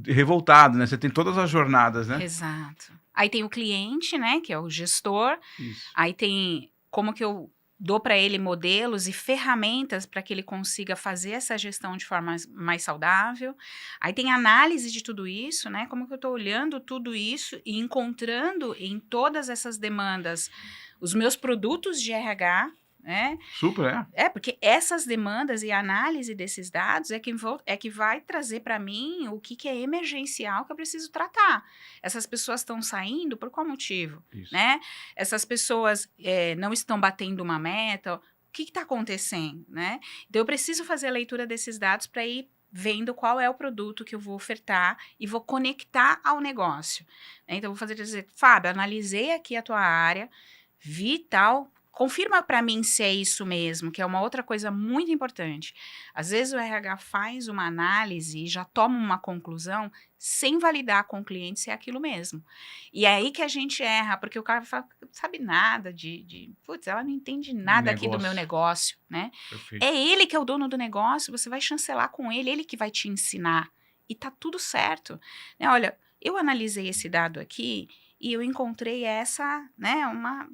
revoltado, né? Você tem todas as jornadas, né? Exato. Aí tem o cliente, né? Que é o gestor. Isso. Aí tem como que eu dou para ele modelos e ferramentas para que ele consiga fazer essa gestão de forma mais saudável. Aí tem análise de tudo isso, né? Como que eu estou olhando tudo isso e encontrando em todas essas demandas os meus produtos de RH, né? Super, porque essas demandas e a análise desses dados é que vai trazer para mim o que é emergencial que eu preciso tratar. Essas pessoas estão saindo por qual motivo? Isso. Né? Essas pessoas não estão batendo uma meta, o que está acontecendo? Né? Então eu preciso fazer a leitura desses dados para ir vendo qual é o produto que eu vou ofertar e vou conectar ao negócio. Então eu vou dizer, Fábio, analisei aqui a tua área, vi tal... Confirma para mim se é isso mesmo, que é uma outra coisa muito importante. Às vezes o RH faz uma análise e já toma uma conclusão sem validar com o cliente se é aquilo mesmo. E é aí que a gente erra, porque o cara fala, não sabe nada putz, ela não entende nada aqui do meu negócio, né? Perfeito. É ele que é o dono do negócio, você vai chancelar com ele que vai te ensinar. E tá tudo certo. Né? Olha, eu analisei esse dado aqui e eu encontrei essa, né, uma...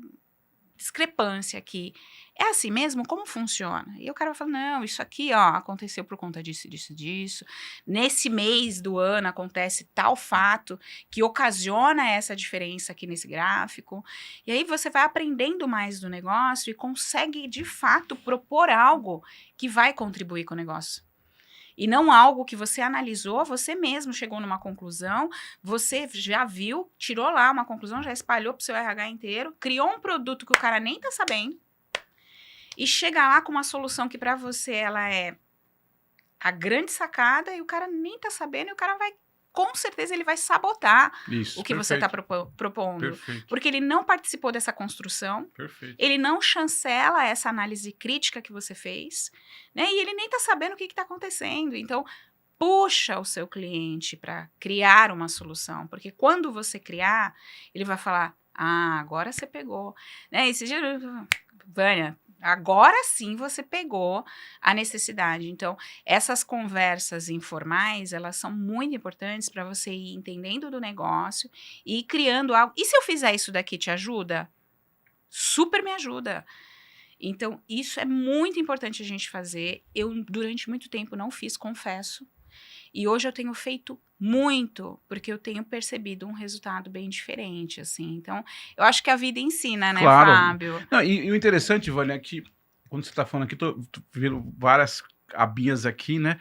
discrepância aqui. É assim mesmo? Como funciona? E o cara vai falar, não, isso aqui, aconteceu por conta disso, disso, disso. Nesse mês do ano acontece tal fato que ocasiona essa diferença aqui nesse gráfico. E aí você vai aprendendo mais do negócio e consegue, de fato, propor algo que vai contribuir com o negócio. E não algo que você analisou, você mesmo chegou numa conclusão, você já viu, tirou lá uma conclusão, já espalhou para o seu RH inteiro, criou um produto que o cara nem tá sabendo e chega lá com uma solução que para você ela é a grande sacada e o cara nem tá sabendo e o cara vai, com certeza, ele vai sabotar o que você está propondo. Perfeito. Porque ele não participou dessa construção, Perfeito. ele não chancela essa análise crítica que você fez, né? E ele nem está sabendo o que está acontecendo. Então, puxa o seu cliente para criar uma solução. Porque quando você criar, ele vai falar, Ah, agora você pegou. Né? Esse dia, Vânia, agora sim você pegou a necessidade. Então, essas conversas informais, elas são muito importantes para você ir entendendo do negócio e ir criando algo. E se eu fizer isso daqui, te ajuda? Super me ajuda. Então, isso é muito importante a gente fazer. Eu, durante muito tempo, não fiz, confesso. E hoje eu tenho feito muito, porque eu tenho percebido um resultado bem diferente, assim. Então, eu acho que a vida ensina, né, Claro. Fábio? Não, e o interessante, Vânia, é que quando você está falando aqui, tô vendo várias abinhas aqui, né?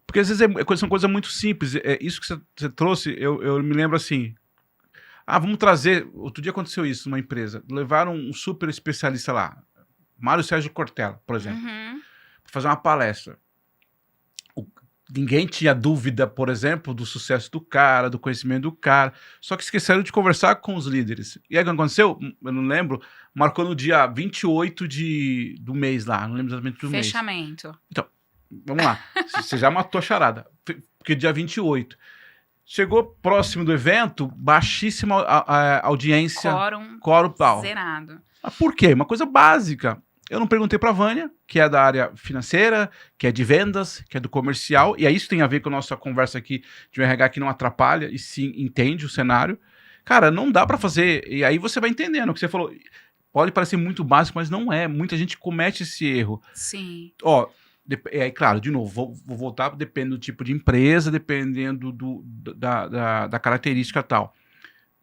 Porque às vezes são coisas muito simples. Isso que você trouxe, eu me lembro assim. Vamos trazer. Outro dia aconteceu isso numa empresa. Levaram um super especialista lá, Mário Sérgio Cortella, por exemplo, para fazer uma palestra. Ninguém tinha dúvida, por exemplo, do sucesso do cara, do conhecimento do cara, só que esqueceram de conversar com os líderes. E aí o que aconteceu? Eu não lembro, marcou no dia 28 do mês lá, não lembro exatamente do mês. Fechamento. Então, vamos lá, você já matou a charada, porque dia 28. Chegou próximo do evento, baixíssima audiência, quórum tal. Zerado. Mas por quê? Uma coisa básica. Eu não perguntei para a Vânia, que é da área financeira, que é de vendas, que é do comercial, e aí isso tem a ver com a nossa conversa aqui de um RH que não atrapalha e sim entende o cenário. Cara, não dá para fazer, e aí você vai entendendo o que você falou. Pode parecer muito básico, mas não é. Muita gente comete esse erro. Sim. Ó, claro, de novo, vou voltar, depende do tipo de empresa, dependendo da característica tal.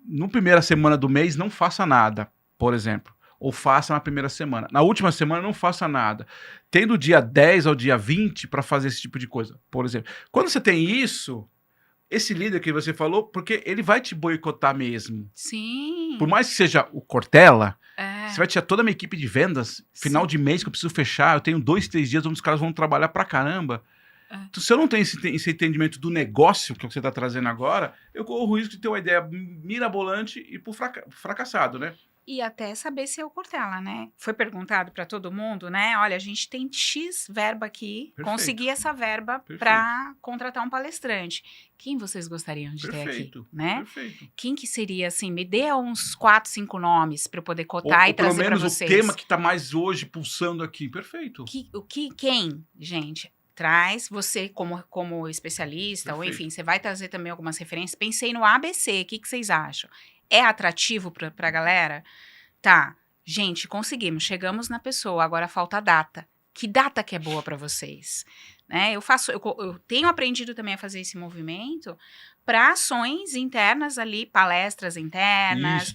Na primeira semana do mês, não faça nada, por exemplo. Ou faça na primeira semana. Na última semana, não faça nada. Tendo o dia 10 ao dia 20 para fazer esse tipo de coisa, por exemplo. Quando você tem isso, esse líder que você falou, porque ele vai te boicotar mesmo. Sim. Por mais que seja o Cortella, É. você vai tirar toda a minha equipe de vendas, final de mês que eu preciso fechar, eu tenho 2, 3 dias onde os caras vão trabalhar pra caramba. Então, se eu não tenho esse entendimento do negócio que você está trazendo agora, eu corro o risco de ter uma ideia mirabolante e por fracassado, né? E até saber se é o Cortella, né? Foi perguntado para todo mundo, né? Olha, a gente tem X verba aqui, Perfeito. conseguir essa verba para contratar um palestrante. Quem vocês gostariam de ter aqui, né? Perfeito. Quem que seria, assim, me dê uns 4, 5 nomes para eu poder cotar e trazer para vocês. Pelo menos o tema que está mais hoje pulsando aqui, perfeito. Quem, gente? Traz você como especialista, ou enfim, você vai trazer também algumas referências. Pensei no ABC, o que vocês acham? É atrativo pra galera? Tá, gente, conseguimos, chegamos na pessoa, agora falta a data. Que data que é boa para vocês? Né? Eu tenho aprendido também a fazer esse movimento para ações internas ali, palestras internas,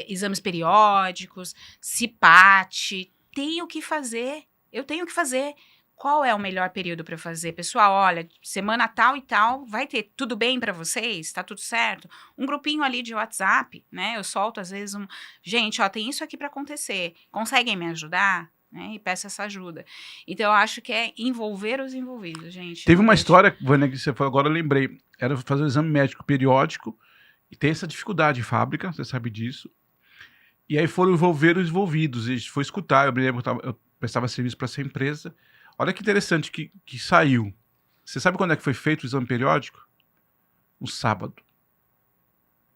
exames periódicos, CIPAT, tenho que fazer, eu tenho que fazer. Qual é o melhor período para fazer? Pessoal, olha, semana tal e tal, vai ter tudo bem para vocês? Tá tudo certo? Um grupinho ali de WhatsApp, né? Eu solto às vezes gente, ó, tem isso aqui para acontecer. Conseguem me ajudar? Né? E peço essa ajuda. Então, eu acho que é envolver os envolvidos, gente. Teve uma história, Vânia, que você falou, agora eu lembrei. Era fazer um exame médico periódico e tem essa dificuldade em fábrica, você sabe disso. E aí foram envolver os envolvidos. E foi escutar, eu me lembro, eu prestava serviço para essa empresa. Olha que interessante que saiu. Você sabe quando é que foi feito o exame periódico? No sábado.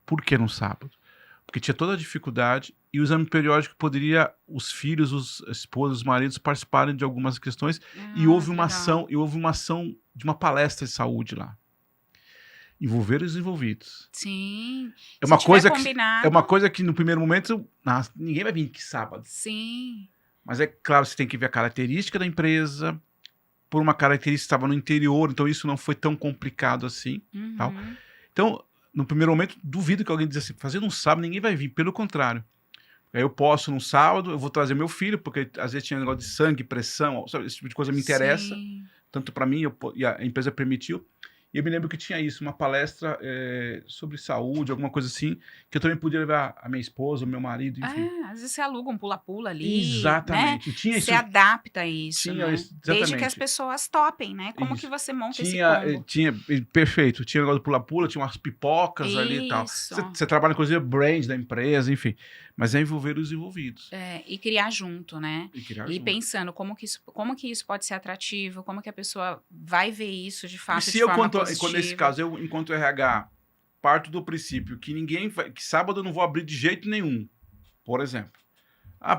Por que no sábado? Porque tinha toda a dificuldade e o exame periódico poderia os filhos, os esposos, os maridos participarem de algumas questões e houve uma ação, de uma palestra de saúde lá. Envolver os envolvidos. Sim. É uma coisa que no primeiro momento ninguém vai vir que sábado. Sim. Mas é claro, você tem que ver a característica da empresa, por uma característica que estava no interior, então isso não foi tão complicado assim. Tal. Então, no primeiro momento, duvido que alguém diz assim, fazendo um sábado, ninguém vai vir, pelo contrário. Aí eu posso, num sábado, eu vou trazer meu filho, porque às vezes tinha negócio de sangue, pressão, sabe, esse tipo de coisa me interessa, tanto para mim, e a empresa permitiu. E eu me lembro que tinha isso, uma palestra sobre saúde, alguma coisa assim, que eu também podia levar a minha esposa, o meu marido, enfim. Às vezes você aluga um pula-pula ali, exatamente. Né? Tinha você adapta isso, tinha, né? exatamente. Desde que as pessoas topem, né? Como isso. Que você monta esse combo? Perfeito. Tinha negócio do pula-pula, tinha umas pipocas ali e tal. Você trabalha, inclusive, brand da empresa, enfim. Mas é envolver os envolvidos. E criar junto, né? E pensando como que isso pode ser atrativo, como que a pessoa vai ver isso de fato, e se eu, nesse caso, eu, enquanto RH, parto do princípio que que sábado eu não vou abrir de jeito nenhum, por exemplo.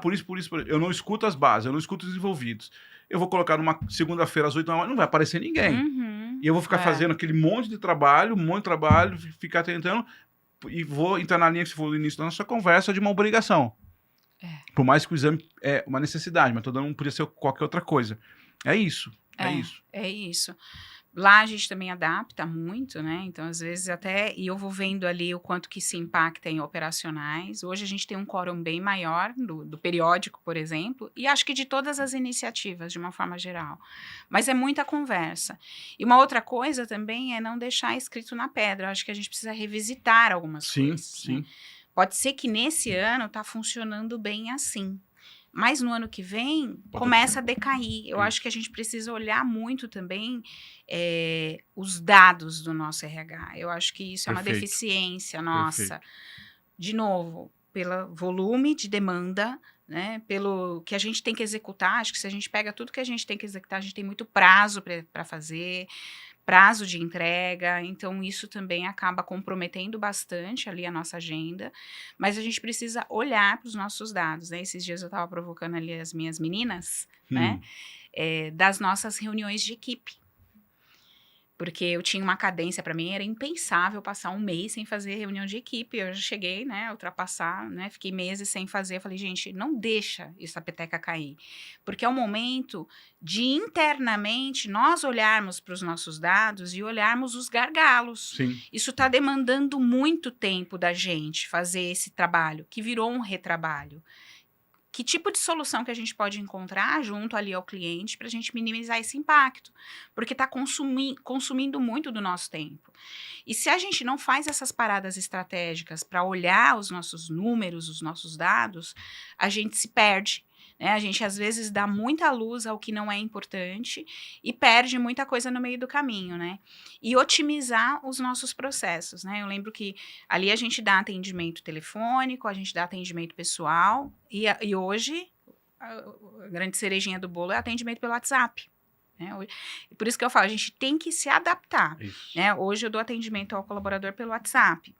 Por isso. Eu não escuto as bases, eu não escuto os envolvidos. Eu vou colocar numa segunda-feira às 8 da manhã, não vai aparecer ninguém. E eu vou ficar fazendo aquele monte de trabalho, ficar tentando, e vou entrar na linha que você falou no início da nossa conversa de uma obrigação. Por mais que o exame é uma necessidade, mas não podia ser qualquer outra coisa. É isso. É isso. Lá a gente também adapta muito, né? Então, às vezes, e eu vou vendo ali o quanto que se impacta em operacionais. Hoje a gente tem um quórum bem maior do periódico, por exemplo, e acho que de todas as iniciativas, de uma forma geral. Mas é muita conversa. E uma outra coisa também é não deixar escrito na pedra. Eu acho que a gente precisa revisitar algumas coisas. Sim. Né? Pode ser que nesse ano está funcionando bem assim. Mas no ano que vem, começa a decair. Eu acho que a gente precisa olhar muito também os dados do nosso RH. Eu acho que isso é uma deficiência nossa. De novo, pelo volume de demanda, né, pelo que a gente tem que executar. Acho que se a gente pega tudo que a gente tem que executar, a gente tem muito prazo para fazer, prazo de entrega, então isso também acaba comprometendo bastante ali a nossa agenda, mas a gente precisa olhar para os nossos dados, né? Esses dias eu estava provocando ali as minhas meninas, né, das nossas reuniões de equipe, porque eu tinha uma cadência, para mim era impensável passar um mês sem fazer reunião de equipe. Eu já cheguei, né, a ultrapassar, né, fiquei meses sem fazer. Eu falei, gente, não deixa essa peteca cair, porque é o momento de internamente nós olharmos para os nossos dados e olharmos os gargalos. Sim. Isso está demandando muito tempo da gente fazer esse trabalho, que virou um retrabalho. Que tipo de solução que a gente pode encontrar junto ali ao cliente para a gente minimizar esse impacto? Porque está consumindo muito do nosso tempo. E se a gente não faz essas paradas estratégicas para olhar os nossos números, os nossos dados, a gente se perde. Né? A gente, às vezes, dá muita luz ao que não é importante e perde muita coisa no meio do caminho, né? E otimizar os nossos processos, né? Eu lembro que ali a gente dá atendimento telefônico, a gente dá atendimento pessoal e hoje a grande cerejinha do bolo é atendimento pelo WhatsApp. Né? Por isso que eu falo, a gente tem que se adaptar. Né? Hoje eu dou atendimento ao colaborador pelo WhatsApp.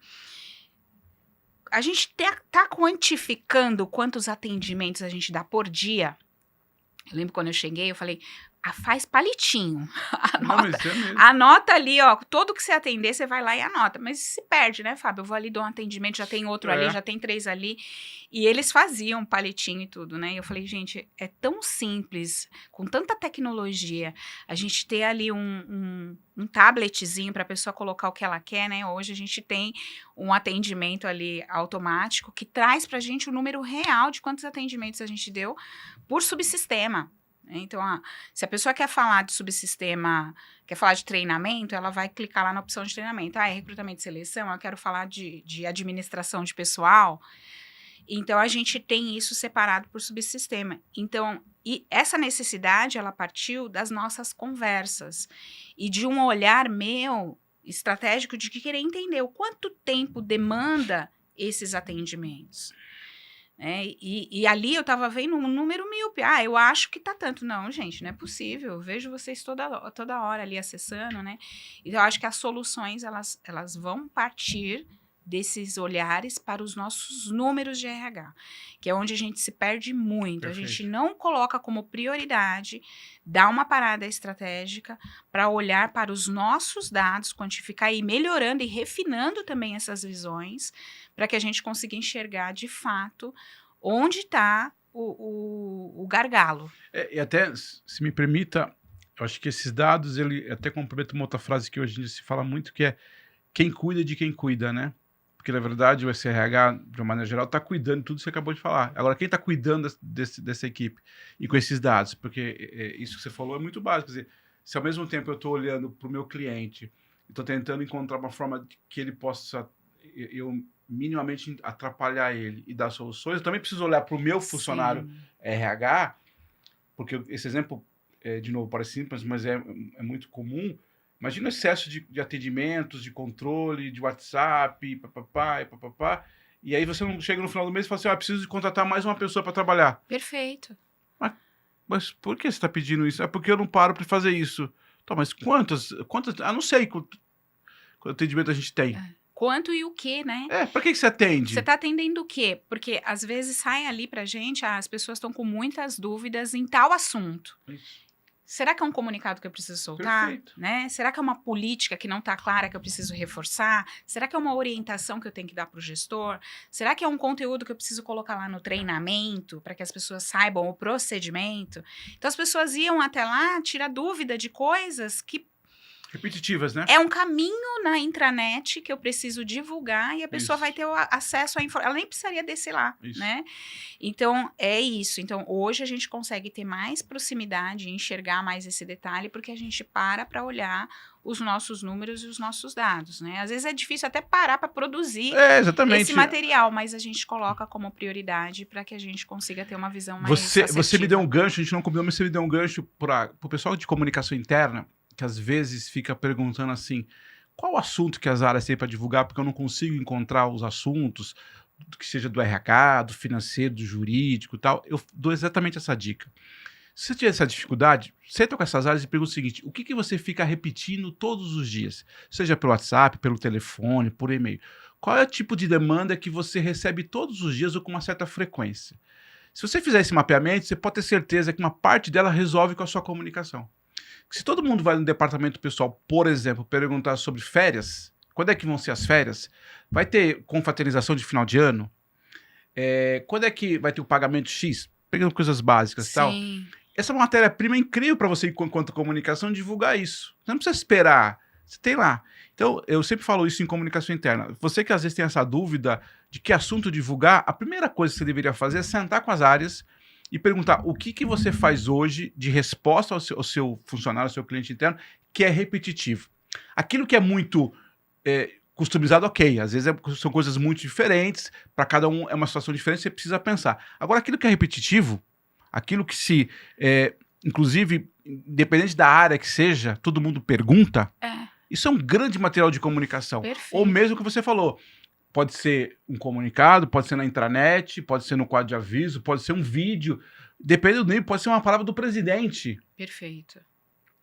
A gente tá quantificando quantos atendimentos a gente dá por dia? Eu lembro quando eu cheguei, eu falei, faz palitinho. Anota ali, ó, todo que você atender, você vai lá e anota. Mas se perde, né, Fábio? Eu vou ali, dou um atendimento, já tem outro ali, já tem 3 ali. E eles faziam palitinho e tudo, né? E eu falei, gente, é tão simples, com tanta tecnologia, a gente ter ali um tabletzinho para a pessoa colocar o que ela quer, né? Hoje a gente tem um atendimento ali automático que traz para a gente o número real de quantos atendimentos a gente deu por subsistema. Então, se a pessoa quer falar de subsistema, quer falar de treinamento, ela vai clicar lá na opção de treinamento. É recrutamento e seleção, eu quero falar de administração de pessoal. Então, a gente tem isso separado por subsistema. Então, e essa necessidade, ela partiu das nossas conversas e de um olhar meu estratégico de querer entender o quanto tempo demanda esses atendimentos. E ali eu estava vendo um número míope. Eu acho que está tanto. Não, gente, não é possível. Eu vejo vocês toda hora ali acessando, né? Então, eu acho que as soluções, elas vão partir desses olhares para os nossos números de RH, que é onde a gente se perde muito. Perfeito. A gente não coloca como prioridade, dá uma parada estratégica para olhar para os nossos dados, quantificar e ir melhorando e refinando também essas visões, para que a gente consiga enxergar de fato onde está o gargalo. E até, se me permita, eu acho que esses dados, ele até complementa uma outra frase que hoje em dia se fala muito, que é quem cuida de quem cuida, né? Porque, na verdade, o SRH, de uma maneira geral, está cuidando de tudo que você acabou de falar. Agora, quem está cuidando dessa equipe e com esses dados? Porque isso que você falou é muito básico. Quer dizer, se ao mesmo tempo eu estou olhando para o meu cliente e estou tentando encontrar uma forma que ele possa, eu minimamente atrapalhar ele e dar soluções, eu também preciso olhar para o meu funcionário RH, porque esse exemplo, de novo, parece simples, mas é muito comum. Imagina o excesso de atendimentos, de controle, de WhatsApp, papapá, e aí você não chega no final do mês e fala assim, preciso de contratar mais uma pessoa para trabalhar. Perfeito. Mas por que você está pedindo isso? É porque eu não paro para fazer isso. Tá, mas quantas? Não sei quanto atendimento a gente tem. quanto e o que, né? Pra que você atende? Você está atendendo o quê? Porque às vezes sai ali pra gente, as pessoas estão com muitas dúvidas em tal assunto. Isso. Será que é um comunicado que eu preciso soltar? Perfeito. Né? Será que é uma política que não está clara que eu preciso reforçar? Será que é uma orientação que eu tenho que dar para o gestor? Será que é um conteúdo que eu preciso colocar lá no treinamento para que as pessoas saibam o procedimento? Então as pessoas iam até lá tirar dúvida de coisas que Repetitivas, né? é um caminho na intranet que eu preciso divulgar e a pessoa Isso. vai ter acesso à informação. Ela nem precisaria descer lá, Isso. né? Então, é isso. Então, hoje a gente consegue ter mais proximidade, enxergar mais esse detalhe, porque a gente para olhar os nossos números e os nossos dados, né? Às vezes é difícil até parar para produzir Exatamente. esse material, mas a gente coloca como prioridade para que a gente consiga ter uma visão mais Você me assertiva. deu um gancho, a gente não combinou, mas você me deu um gancho para o pessoal de comunicação interna, que às vezes fica perguntando assim, qual assunto que as áreas têm para divulgar, porque eu não consigo encontrar os assuntos, que seja do RH, do financeiro, do jurídico e tal. Eu dou exatamente essa dica. Se você tiver essa dificuldade, senta com essas áreas e pergunta o seguinte, o que você fica repetindo todos os dias? Seja pelo WhatsApp, pelo telefone, por e-mail. Qual é o tipo de demanda que você recebe todos os dias ou com uma certa frequência? Se você fizer esse mapeamento, você pode ter certeza que uma parte dela resolve com a sua comunicação. Se todo mundo vai no departamento pessoal, por exemplo, perguntar sobre férias, quando é que vão ser as férias? Vai ter confraternização de final de ano? Quando é que vai ter o pagamento X? Pegando coisas básicas e tal. Sim. Essa é uma matéria-prima incrível para você, enquanto comunicação, divulgar isso. Você não precisa esperar. Você tem lá. Então, eu sempre falo isso em comunicação interna. Você que às vezes tem essa dúvida de que assunto divulgar, a primeira coisa que você deveria fazer é sentar com as áreas e perguntar o que você faz hoje de resposta ao seu funcionário, ao seu cliente interno, que é repetitivo. Aquilo que é muito customizado, ok. Às vezes são coisas muito diferentes, para cada um é uma situação diferente, você precisa pensar. Agora, aquilo que é repetitivo, aquilo que inclusive, independente da área que seja, todo mundo pergunta, isso é um grande material de comunicação. Perfeito. Ou mesmo o que você falou. Pode ser um comunicado, pode ser na intranet, pode ser no quadro de aviso, pode ser um vídeo. Dependendo do nível, pode ser uma palavra do presidente. Perfeito.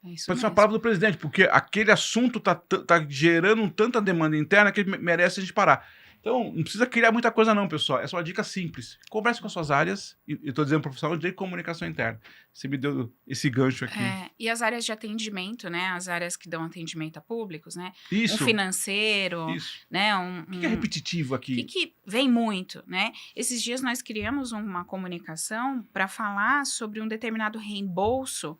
É isso Pode ser uma mesmo. palavra do presidente, porque aquele assunto tá gerando tanta demanda interna que merece a gente parar. Então, não precisa criar muita coisa não, pessoal. É só uma dica simples. Converse com as suas áreas, e eu estou dizendo profissional de comunicação interna. Você me deu esse gancho aqui. E as áreas de atendimento, né? As áreas que dão atendimento a públicos, né? Isso. Um financeiro, Isso. né? O que é repetitivo aqui? O que vem muito, né? Esses dias nós criamos uma comunicação para falar sobre um determinado reembolso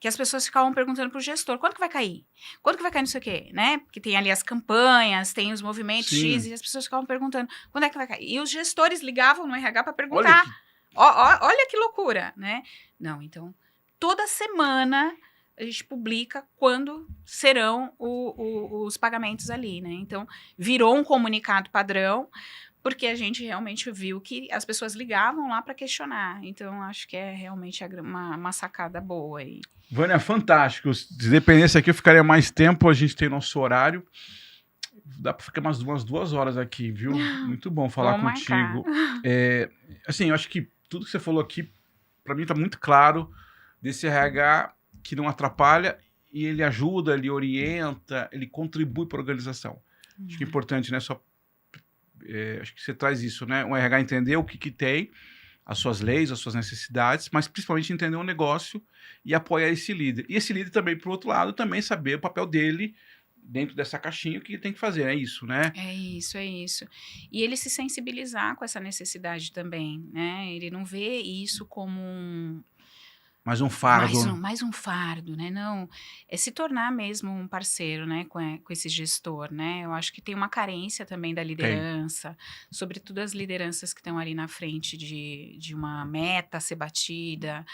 que as pessoas ficavam perguntando para o gestor, quando que vai cair? Quando que vai cair não sei o quê, né? Porque tem ali as campanhas, tem os movimentos Sim. X, e as pessoas ficavam perguntando, quando é que vai cair? E os gestores ligavam no RH para perguntar. Olha que loucura, né? Não, então, toda semana a gente publica quando serão os pagamentos ali, né? Então, virou um comunicado padrão, porque a gente realmente viu que as pessoas ligavam lá para questionar. Então, acho que é realmente uma sacada boa aí. Vânia, fantástico. Se dependesse aqui, eu ficaria mais tempo. A gente tem nosso horário. Dá para ficar umas 2 horas aqui, viu? Muito bom falar contigo. Assim, eu acho que tudo que você falou aqui, para mim, tá muito claro desse RH que não atrapalha e ele ajuda, ele orienta, ele contribui para a organização. Acho que é importante, né? Acho que você traz isso, né? Um RH entender o que tem, as suas leis, as suas necessidades, mas principalmente entender o negócio e apoiar esse líder. E esse líder também, por outro lado, também saber o papel dele dentro dessa caixinha, o que ele tem que fazer. É isso, né? É isso. E ele se sensibilizar com essa necessidade também, né? Ele não vê isso como mais um fardo. Mais um fardo, né? Não, é se tornar mesmo um parceiro, né? Com esse gestor, né? Eu acho que tem uma carência também da liderança, sobretudo as lideranças que estão ali na frente de uma meta a ser batida,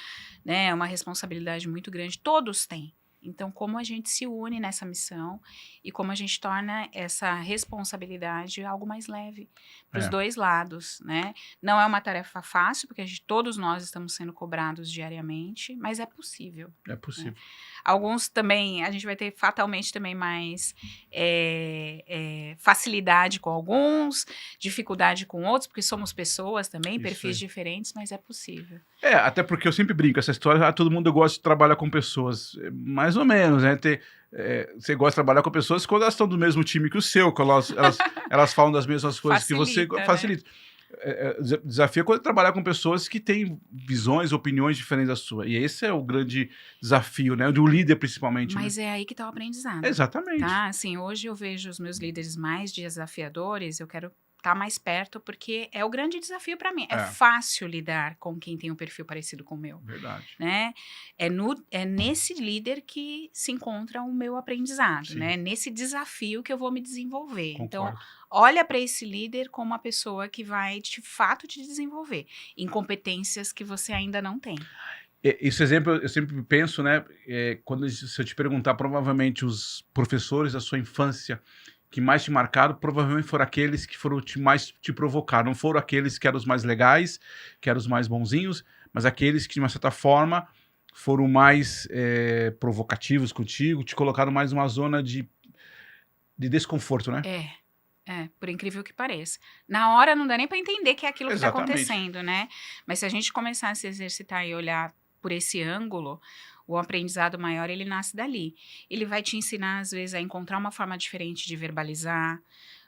né? Uma responsabilidade muito grande, todos têm. Então, como a gente se une nessa missão e como a gente torna essa responsabilidade algo mais leve para os dois lados, né? Não é uma tarefa fácil, porque todos nós estamos sendo cobrados diariamente, mas é possível. É possível. Né? Alguns também, a gente vai ter fatalmente também mais facilidade com alguns, dificuldade com outros, porque somos pessoas também, Isso perfis diferentes, mas é possível. Até porque eu sempre brinco, essa história, todo mundo gosta de trabalhar com pessoas, mais ou menos, né? você gosta de trabalhar com pessoas quando elas estão do mesmo time que o seu, quando elas falam das mesmas coisas que você, facilita. Desafio é quando trabalhar com pessoas que têm visões, opiniões diferentes da sua. E esse é o grande desafio, né? De um líder, principalmente. Mas é aí que está o aprendizado. Exatamente. Tá? Assim, hoje eu vejo os meus líderes mais desafiadores, eu quero estar mais perto, porque é o grande desafio para mim. É fácil lidar com quem tem um perfil parecido com o meu. Verdade. Né? É nesse líder que se encontra o meu aprendizado, Sim. né? Nesse desafio que eu vou me desenvolver. Concordo. Então, olha para esse líder como uma pessoa que vai, de fato, te desenvolver em competências que você ainda não tem. Esse exemplo eu sempre penso, né? Se eu te perguntar, provavelmente os professores da sua infância que mais te marcaram, provavelmente foram aqueles que mais te provocaram. Não foram aqueles que eram os mais legais, que eram os mais bonzinhos, mas aqueles que, de uma certa forma, foram mais provocativos contigo, te colocaram mais numa zona de desconforto, né? Por incrível que pareça. Na hora não dá nem para entender que é aquilo que está Exatamente. acontecendo, né? Mas se a gente começar a se exercitar e olhar por esse ângulo, o aprendizado maior, ele nasce dali. Ele vai te ensinar, às vezes, a encontrar uma forma diferente de verbalizar,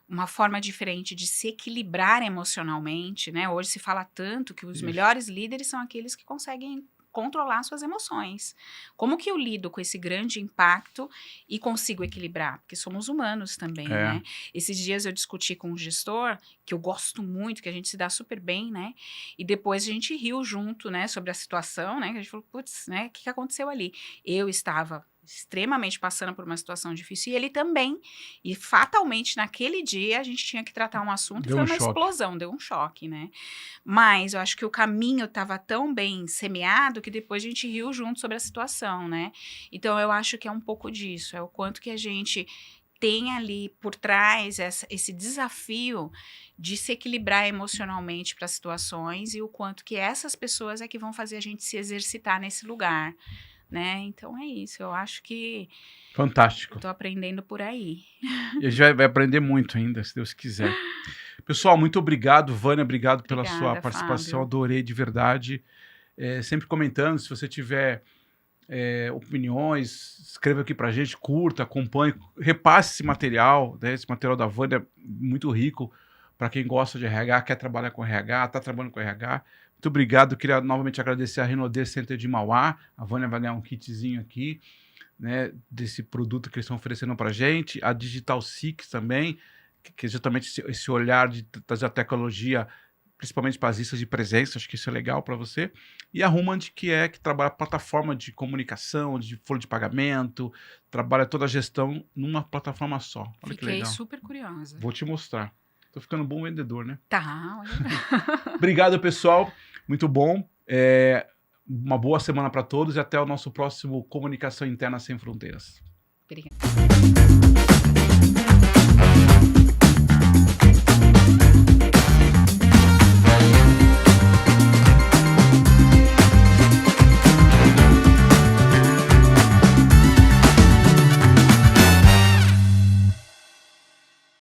uma forma diferente de se equilibrar emocionalmente, né? Hoje se fala tanto que os melhores líderes são aqueles que conseguem controlar suas emoções. Como que eu lido com esse grande impacto e consigo equilibrar? Porque somos humanos também, né? Esses dias eu discuti com um gestor, que eu gosto muito, que a gente se dá super bem, né? E depois a gente riu junto, né? Sobre a situação, né? Que a gente falou, putz, né? O que aconteceu ali? Eu estava extremamente passando por uma situação difícil e ele também. E fatalmente naquele dia a gente tinha que tratar um assunto e foi uma explosão, deu um choque, né? Mas eu acho que o caminho estava tão bem semeado que depois a gente riu junto sobre a situação, né? Então eu acho que é um pouco disso, é o quanto que a gente tem ali por trás esse desafio de se equilibrar emocionalmente para situações e o quanto que essas pessoas é que vão fazer a gente se exercitar nesse lugar. Né? Então é isso, eu acho que fantástico. Estou aprendendo por aí. E a gente vai aprender muito ainda, se Deus quiser. Pessoal, muito obrigado, Vânia, obrigado pela sua participação, Fábio. Adorei de verdade. Sempre comentando, se você tiver opiniões, escreva aqui pra gente, curta, acompanhe, repasse esse material, né? Esse material da Vânia é muito rico para quem gosta de RH, quer trabalhar com RH, está trabalhando com RH. Muito obrigado, queria novamente agradecer a Renaudet Center de Mauá, a Vânia vai ganhar um kitzinho aqui, né, desse produto que eles estão oferecendo para a gente, a Digital Six também, que é justamente esse olhar de trazer a tecnologia, principalmente para as listas de presença, acho que isso é legal para você, e a Rumand, que trabalha plataforma de comunicação, de folha de pagamento, trabalha toda a gestão numa plataforma só. Olha que legal. Fiquei super curiosa. Vou te mostrar. Tô ficando um bom vendedor, né? Tá. Obrigado, pessoal. Muito bom. Uma boa semana para todos e até o nosso próximo Comunicação Interna Sem Fronteiras. Obrigada.